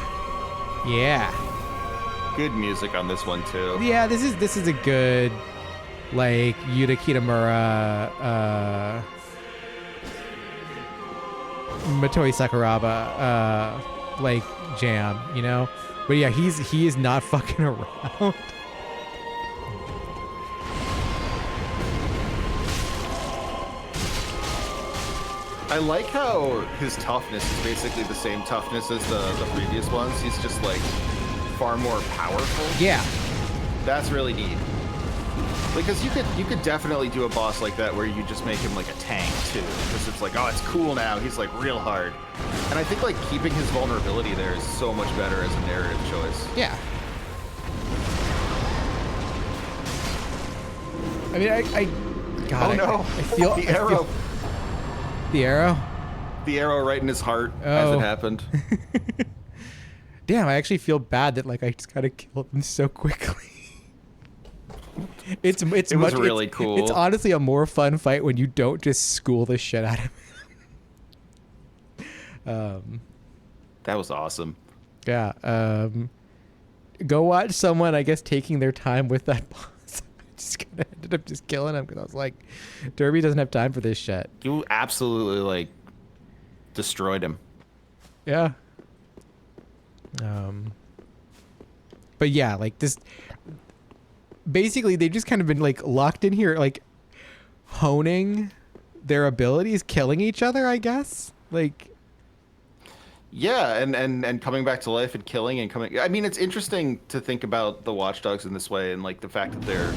Good music on this one too. Yeah, this is a good, like, Yuta Kitamura, Motoi Sakuraba, like, jam, But yeah, he is not fucking around. I like how his toughness is basically the same toughness as the previous ones. He's just like far more powerful. Yeah, That's really neat. Because you could definitely do a boss like that where you just make him like a tank too. Because it's like, oh, it's cool now. He's like real hard. And I think like keeping his vulnerability there is so much better as a narrative choice. yeah. I mean, I God, Oh no! I feel the arrow. The arrow. The arrow right in his heart as Oh. it happened. Damn, I actually feel bad that like I just gotta kill him so quickly. It was really cool. It's honestly a more fun fight when you don't just school the shit out of him. That was awesome. Yeah. Go watch someone, I guess, taking their time with that boss. I just kind of ended up just killing him because I was like, Derby doesn't have time for this shit. You absolutely like destroyed him. Yeah. But yeah, like this. Basically, they've just kind of been like locked in here, like honing their abilities, killing each other, I guess. Like, yeah, and coming back to life and killing and coming. I mean, it's interesting to think about the watchdogs in this way, and like the fact that they're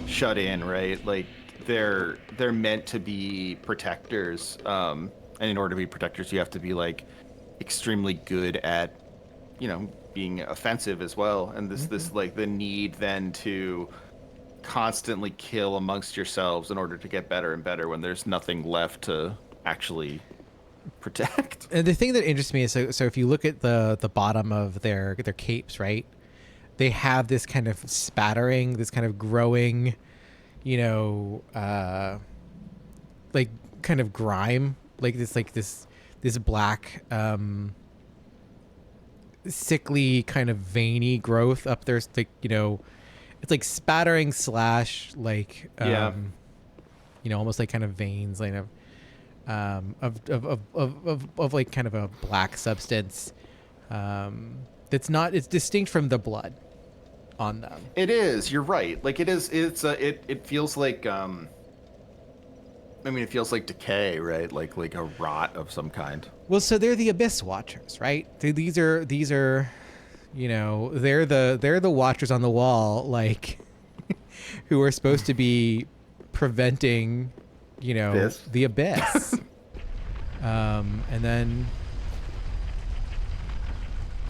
shut in, right? Like they're meant to be protectors, and in order to be protectors, you have to be like extremely good at, being offensive as well. And this like the need then to constantly kill amongst yourselves in order to get better and better when there's nothing left to actually protect. and the thing that interests me is so if you look at the bottom of their capes, right? They have this kind of spattering, this kind of growing, like kind of grime, like this black, sickly kind of veiny growth up there. Like, it's like spattering slash like, Yeah. almost like kind of veins, like of like kind of a black substance. It's distinct from the blood on them. It is. You're right. Like it is. It feels like. It feels like decay, right? Like a rot of some kind. Well, so they're the Abyss Watchers, right? These are, they're the Watchers on the wall, like, who are supposed to be preventing, the Abyss. And then.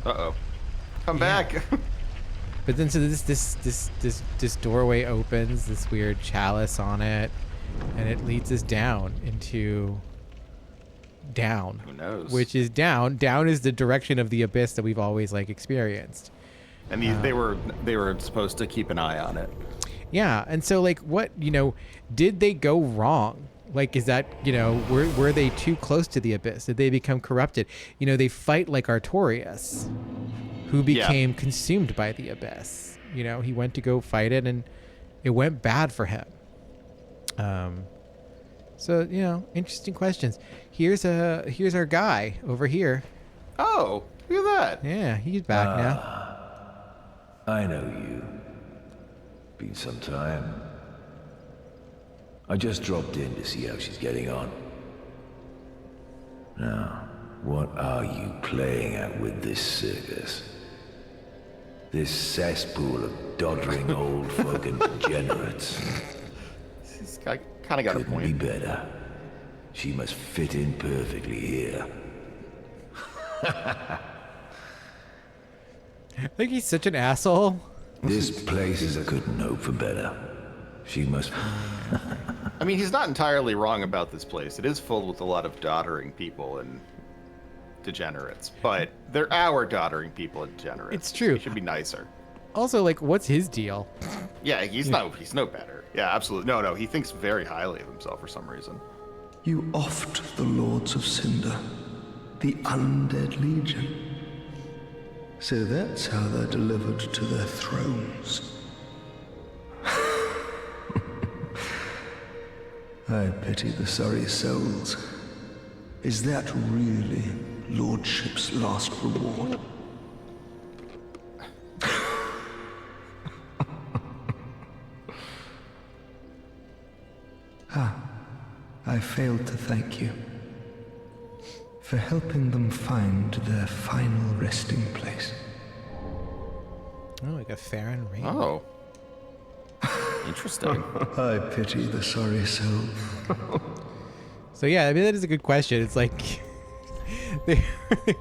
Uh-oh. Come back. But then so this doorway opens, this weird chalice on it, and it leads us down into down. Who knows? Which is down. Down is the direction of the abyss that we've always like experienced. And they were supposed to keep an eye on it. Yeah, and so like what, did they go wrong? Like, is that, were they too close to the abyss? Did they become corrupted? They fight like Artorias, who became consumed by the abyss. He went to go fight it and it went bad for him. So, interesting questions. Here's our guy over here. Oh, look at that. Yeah, he's back now. I know you. Been some time. I just dropped in to see how she's getting on. Now, what are you playing at with this circus? This cesspool of doddering old fucking degenerates. He's kind of got a Couldn't be point. better. She must fit in perfectly here. I think he's such an asshole. This place is couldn't hope for better. She must... I mean, he's not entirely wrong about this place. It is filled with a lot of doddering people and degenerates, but they're our doddering people and degenerates. It's true. He should be nicer. Also, like, what's his deal? Yeah, he's no better. Yeah, absolutely. No, he thinks very highly of himself for some reason. You offed the Lords of Cinder, the Undead Legion. So that's how they're delivered to their thrones. I pity the sorry souls. Is that really Lordship's last reward? I failed to thank you for helping them find their final resting place. Oh, like a Farron ring. Oh. Interesting. I pity the sorry soul. So yeah, I mean that is a good question. It's like they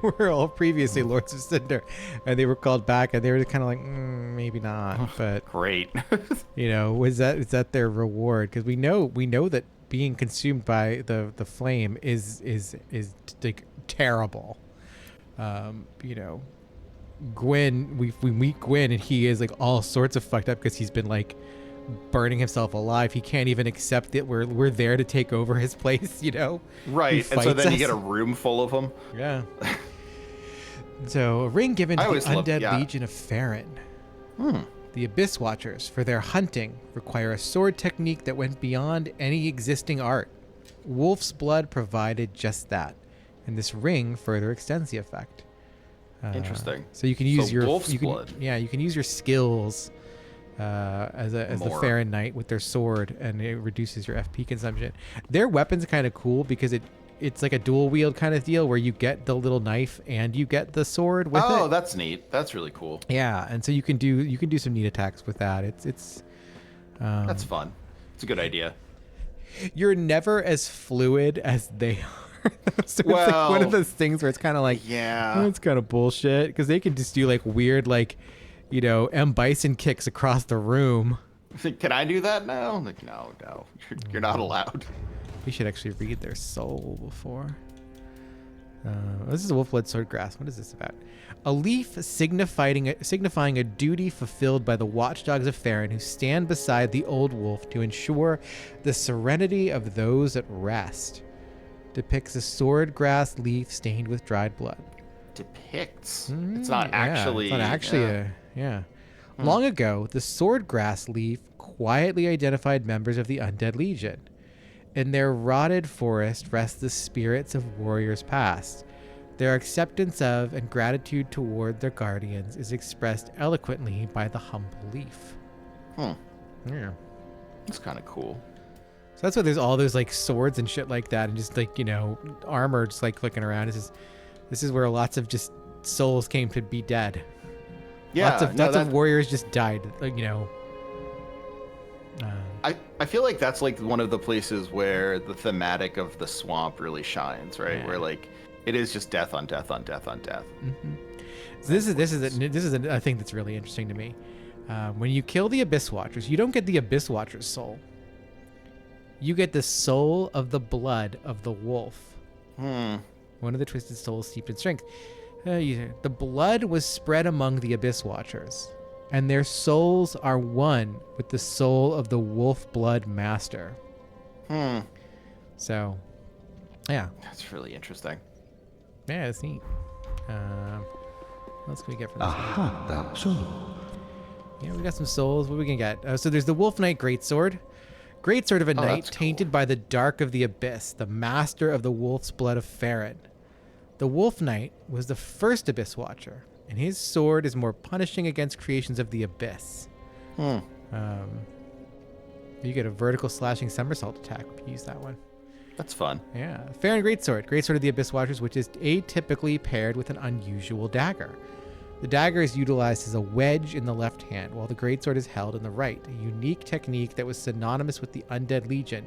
were all previously Lords of Cinder, and they were called back, and they were kind of like, maybe not. But Great. burning himself alive. He can't even accept that we're there to take over his place, you know? Right, He and so fights then you us. get a room full of them. Yeah. So, a ring given to I the always loved- undead yeah. legion of Farron. The Abyss Watchers, for their hunting, require a sword technique that went beyond any existing art. Wolf's blood provided just that, and this ring further extends the effect. Interesting. So you can use So your wolf's you can, blood. Yeah, you can use your skills as the More. Farron Knight with their sword, and it reduces your FP consumption. Their weapon's kind of cool because it's like a dual wield kind of deal where you get the little knife and you get the sword with it. Oh, that's neat. That's really cool. Yeah, and so you can do some neat attacks with that. It's That's fun. It's a good idea. you're never as fluid as they are. So it's like one Well, of those things where it's kind of like, Yeah. it's kind of bullshit because they can just do like weird, like, you know, M. Bison kicks across the room. Can I do that now? Like, no. You're not allowed. We should actually read their soul before. This is a Wolfblood Swordgrass. What is this about? A leaf signifying a duty fulfilled by the watchdogs of Farron who stand beside the old wolf to ensure the serenity of those at rest. Depicts a swordgrass leaf stained with dried blood. Depicts. It's not actually. It's not actually yeah. Long ago, the swordgrass leaf quietly identified members of the Undead Legion. In their rotted forest rest the spirits of warriors past. Their acceptance of and gratitude toward their guardians is expressed eloquently by the humble leaf. Yeah. It's kind of cool. So that's why there's all those like swords and shit like that, and just like, you know, armor just like clicking around. This is where lots of just souls came to be dead. Yeah. Lots of warriors just died. Like, you know. I feel like that's like one of the places where the thematic of the swamp really shines, right? Yeah. Where like it is just death on death on death on death. So this is a thing that's really interesting to me. When you kill the Abyss Watchers, you don't get the Abyss Watcher's soul. You get the soul of the blood of the wolf. One of the twisted souls steeped in strength. The blood was spread among the Abyss Watchers, and their souls are one with the soul of the wolf blood master. So, yeah. That's really interesting. Yeah, it's neat. What else can we get from this? Aha, that's all. Yeah, we got some souls. What are we gonna get? So there's the Wolf Knight Greatsword. Greatsword of a knight that's tainted by the dark of the abyss, the master of the wolf's blood of Farron. The Wolf Knight was the first Abyss Watcher, and his sword is more punishing against creations of the abyss. You get a vertical slashing somersault attack if you use that one. That's fun. Yeah. Farron Greatsword. Greatsword of the Abyss Watchers, which is atypically paired with an unusual dagger. The dagger is utilized as a wedge in the left hand, while the greatsword is held in the right. A unique technique that was synonymous with the Undead Legion.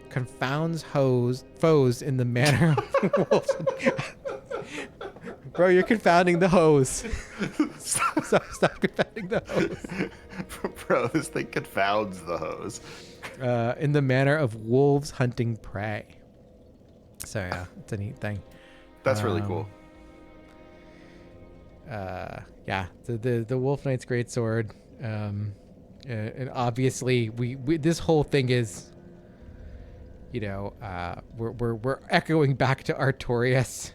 Confounds foes in the manner of wolves. Bro, you're confounding the hose. Stop confounding the hose. Bro, this thing confounds the hose. In the manner of wolves hunting prey. So yeah, it's a neat thing. That's really cool. Yeah, the Wolf Knight's greatsword, and obviously we this whole thing is, you know, we're echoing back to Artorias.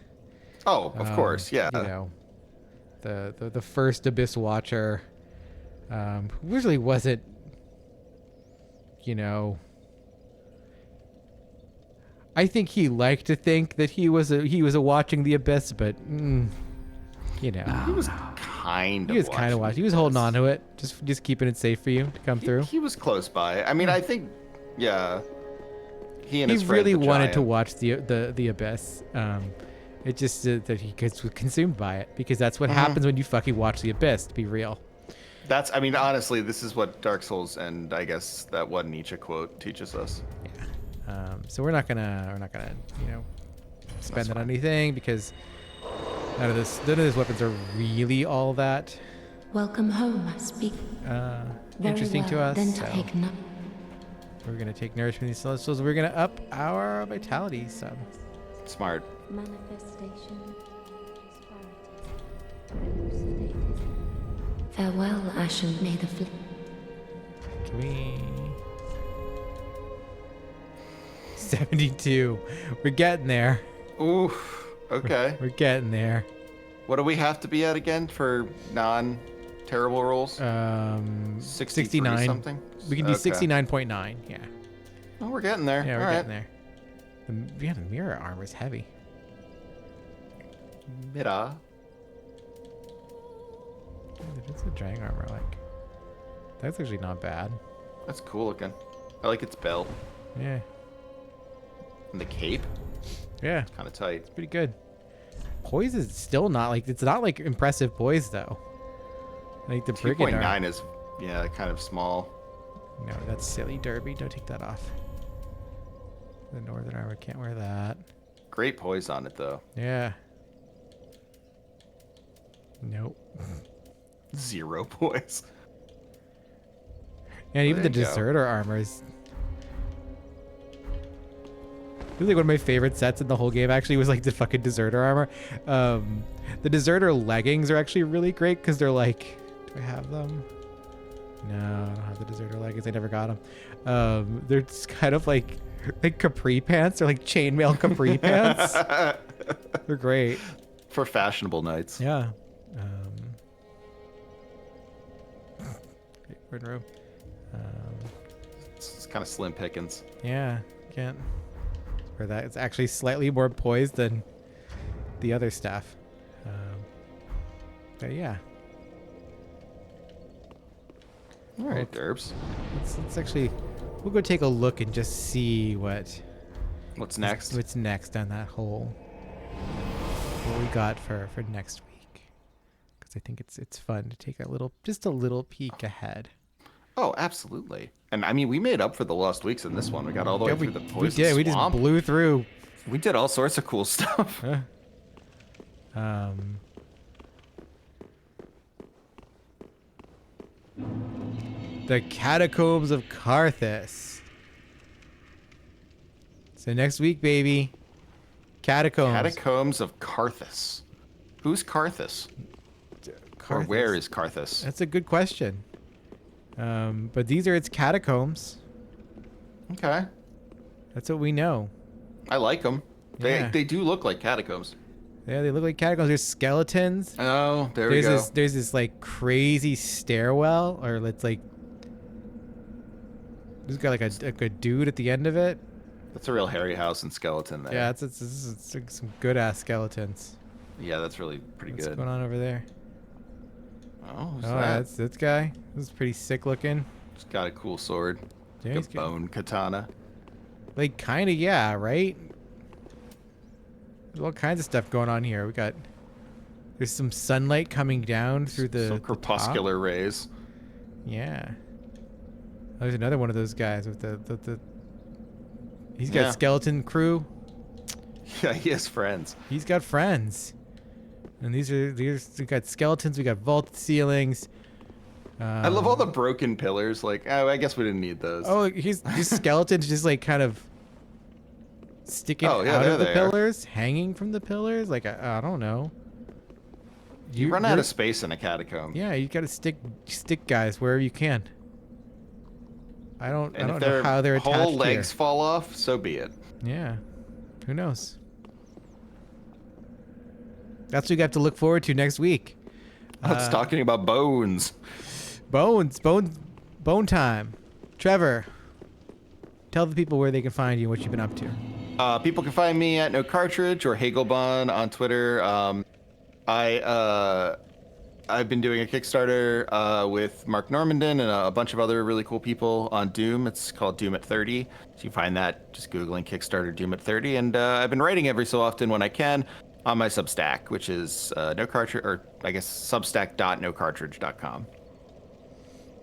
Oh, of course, yeah. You know, the first Abyss Watcher, who really wasn't, you know. I think he liked to think that he was a watching the abyss, but. You know, He was kind of. watching. He was holding on to it, just keeping it safe for you to come through. He was close by. I mean, I think, yeah. He and his He friend, really the wanted to giant. watch the abyss. It just that he was consumed by it because that's what happens when you fucking watch the abyss. To be real. That's. I mean, honestly, this is what Dark Souls and I guess that one Nietzsche quote teaches us. Yeah. So we're not gonna you know spend it on anything because none of these weapons are really all that Welcome home, I speak. Very interesting to well, us. Then So take no. we're gonna take nourishment from these celestials. We're gonna up our vitality sum. Smart. Manifestation. Farewell, Ashen. May the Can we? 72. We're getting there. Oof. Okay. We're getting there. What do we have to be at again for non-terrible rolls? 69 something. We can do Okay. 69.9. Yeah. Oh, we're getting there. Yeah, we're All getting right. there. The mirror armor is heavy. Mira. What's the dragon armor like? That's actually not bad. That's cool looking. I like its belt Yeah. and the cape. Yeah. Kind of tight. It's pretty good. Poise is still not like, it's not like impressive poise though. Like the brigand 2.9 armor. is, yeah, kind of small. No, that's silly, Derby. Don't take that off. The northern armor can't wear that. Great poise on it though. Yeah. Nope. 0 poise. And even the There you go. deserter armor is. It was like one of my favorite sets in the whole game. Actually, was like the fucking deserter armor. The deserter leggings are actually really great because they're like, do I have them? No, I don't have the deserter leggings. I never got them. They're just kind of like capri pants. They're like chainmail capri pants. They're great. For fashionable nights. Yeah. Okay, we're in room. It's kind of slim pickings. Yeah, can't. Or that it's actually slightly more poised than the other stuff. But yeah. All right, Derbs. Let's actually, we'll go take a look and just see What's next? what's next on that whole, what we got for next week. Because I think it's fun to take just a little peek ahead. Oh, absolutely. And I mean, we made up for the lost weeks in this one. We got all the way Yeah, through the we poison did. We just swamp. blew through. We did all sorts of cool stuff. The Catacombs of Karthus. So next week, baby. Catacombs. Catacombs of Karthus. Who's Karthus? Or Karthus. where is Karthus? That's a good question. But these are its catacombs. Okay. That's what we know. I like them. Yeah. They do look like catacombs. Yeah, they look like catacombs. There's skeletons. Oh, there we go. There's this like crazy stairwell, or it's like there's got like a dude at the end of it. That's a real hairy house and skeleton there. Yeah, it's like some good ass skeletons. Yeah, that's really pretty What's good. going on over there? Oh, who's Oh, that? that's this guy. This is pretty sick looking. He's got a cool sword. Yeah, Like he's a good. bone katana. Like kind of, yeah, right? There's all kinds of stuff going on here. There's some sunlight coming down through the Some the top. crepuscular rays. Yeah. Oh, there's another one of those guys with the he's got Yeah. skeleton crew. Yeah, he has friends. He's got friends. And these we got skeletons, we got vaulted ceilings. I love all the broken pillars. Like, oh, I guess we didn't need those. Oh, these skeletons just like kind of sticking Oh, yeah, out there of the they are. pillars, hanging from the pillars. Like I don't know. you run out you're- of space in a catacomb. Yeah, you got to stick guys wherever you can. I don't And if know their how they're attached whole legs here. fall off, so be it. Yeah, who knows? That's what we got to look forward to next week. It's talking about bones. Bone time. Trevor, tell the people where they can find you and what you've been up to. People can find me at No Cartridge or Hagelbon on Twitter. I've been doing a Kickstarter with Mark Normandin and a bunch of other really cool people on Doom. It's called Doom at 30. So you find that just Googling Kickstarter Doom at 30. And I've been writing every so often when I can on my Substack, which is No Cartridge, or I guess substack.nocartridge.com.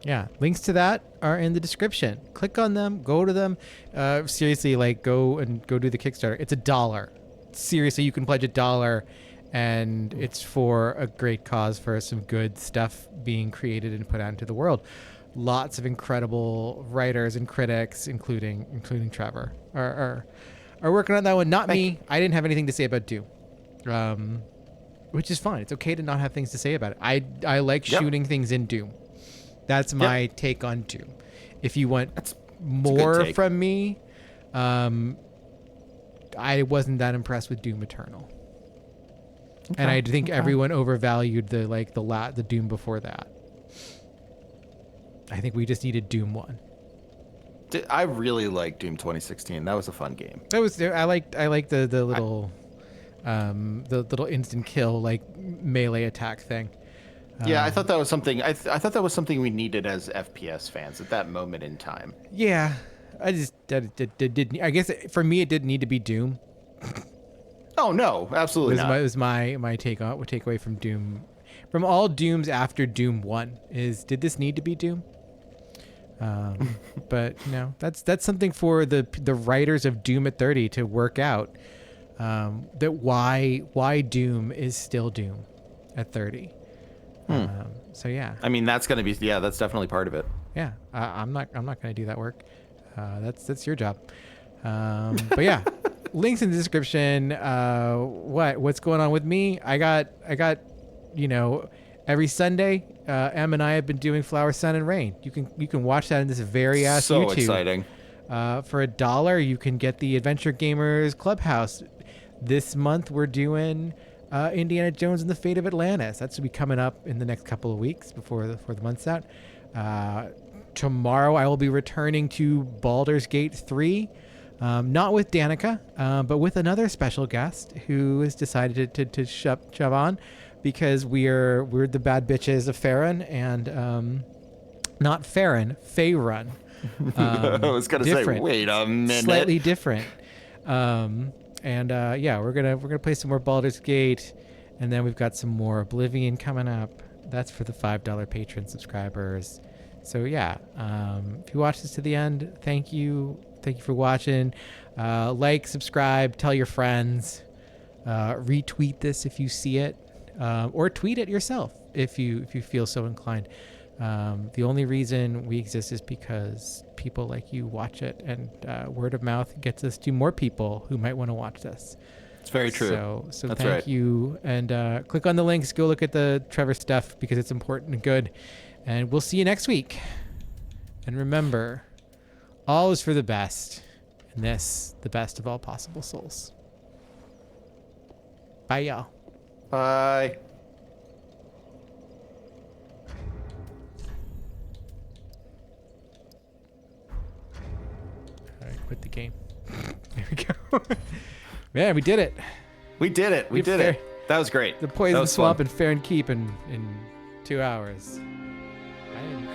Yeah, links to that are in the description. Click on them, go to them. Seriously, like go do the Kickstarter. It's $1. Seriously, you can pledge $1, and it's for a great cause, for some good stuff being created and put out into the world. Lots of incredible writers and critics, including Trevor, are working on that one. Not me. I didn't have anything to say about Doom, which is fine. It's okay to not have things to say about it. I like shooting things in Doom. That's my take on Doom. If you want That's a good more take. from me, I wasn't that impressed with Doom Eternal. And I think everyone overvalued the Doom before that. I think we just needed Doom 1. I really liked Doom 2016. That was a fun game. I liked the little the little instant kill like melee attack thing. Yeah, I thought that was something. I thought that was something we needed as FPS fans at that moment in time. Yeah, I just didn't. I guess for me it didn't need to be Doom. Oh no, absolutely not. It was my takeaway from Doom, from all Dooms after Doom 1 is, did this need to be Doom? But that's something for the writers of Doom at 30 to work out. That why Doom is still Doom at 30. So yeah. I mean, that's definitely part of it. Yeah, I'm not gonna do that work. That's your job. But yeah, links in the description. What's going on with me? I got every Sunday, Em and I have been doing Flower, Sun, and Rain. You can watch that in this very ass so YouTube. Exciting. For $1, you can get the Adventure Gamers Clubhouse. This month we're doing Indiana Jones and the Fate of Atlantis. That's to be coming up in the next couple of weeks before the month's out. Tomorrow I will be returning to Baldur's Gate 3, not with Danica, but with another special guest who has decided to shove on, because we're the bad bitches of Farron and not Farron, Faerun. I was gonna say, wait a minute. Slightly different. We're gonna play some more Baldur's Gate, and then we've got some more Oblivion coming up. That's for the $5 patron subscribers. So yeah, if you watch this to the end, thank you for watching. Like, subscribe, tell your friends, retweet this if you see it, or tweet it yourself if you feel so inclined. The only reason we exist is because people like you watch it, and word of mouth gets us to more people who might want to watch this. It's very true. So That's thank right. you, and click on the links. Go look at the Trevor stuff because it's important and good. And we'll see you next week. And remember, all is for the best, and this the best of all possible souls. Bye, y'all. Bye. All right, quit the game. There we go. Man, we did it. We did it. We did it. That was great. The Poison That was Swamp fun. and Fair and Keep in 2 hours. I didn't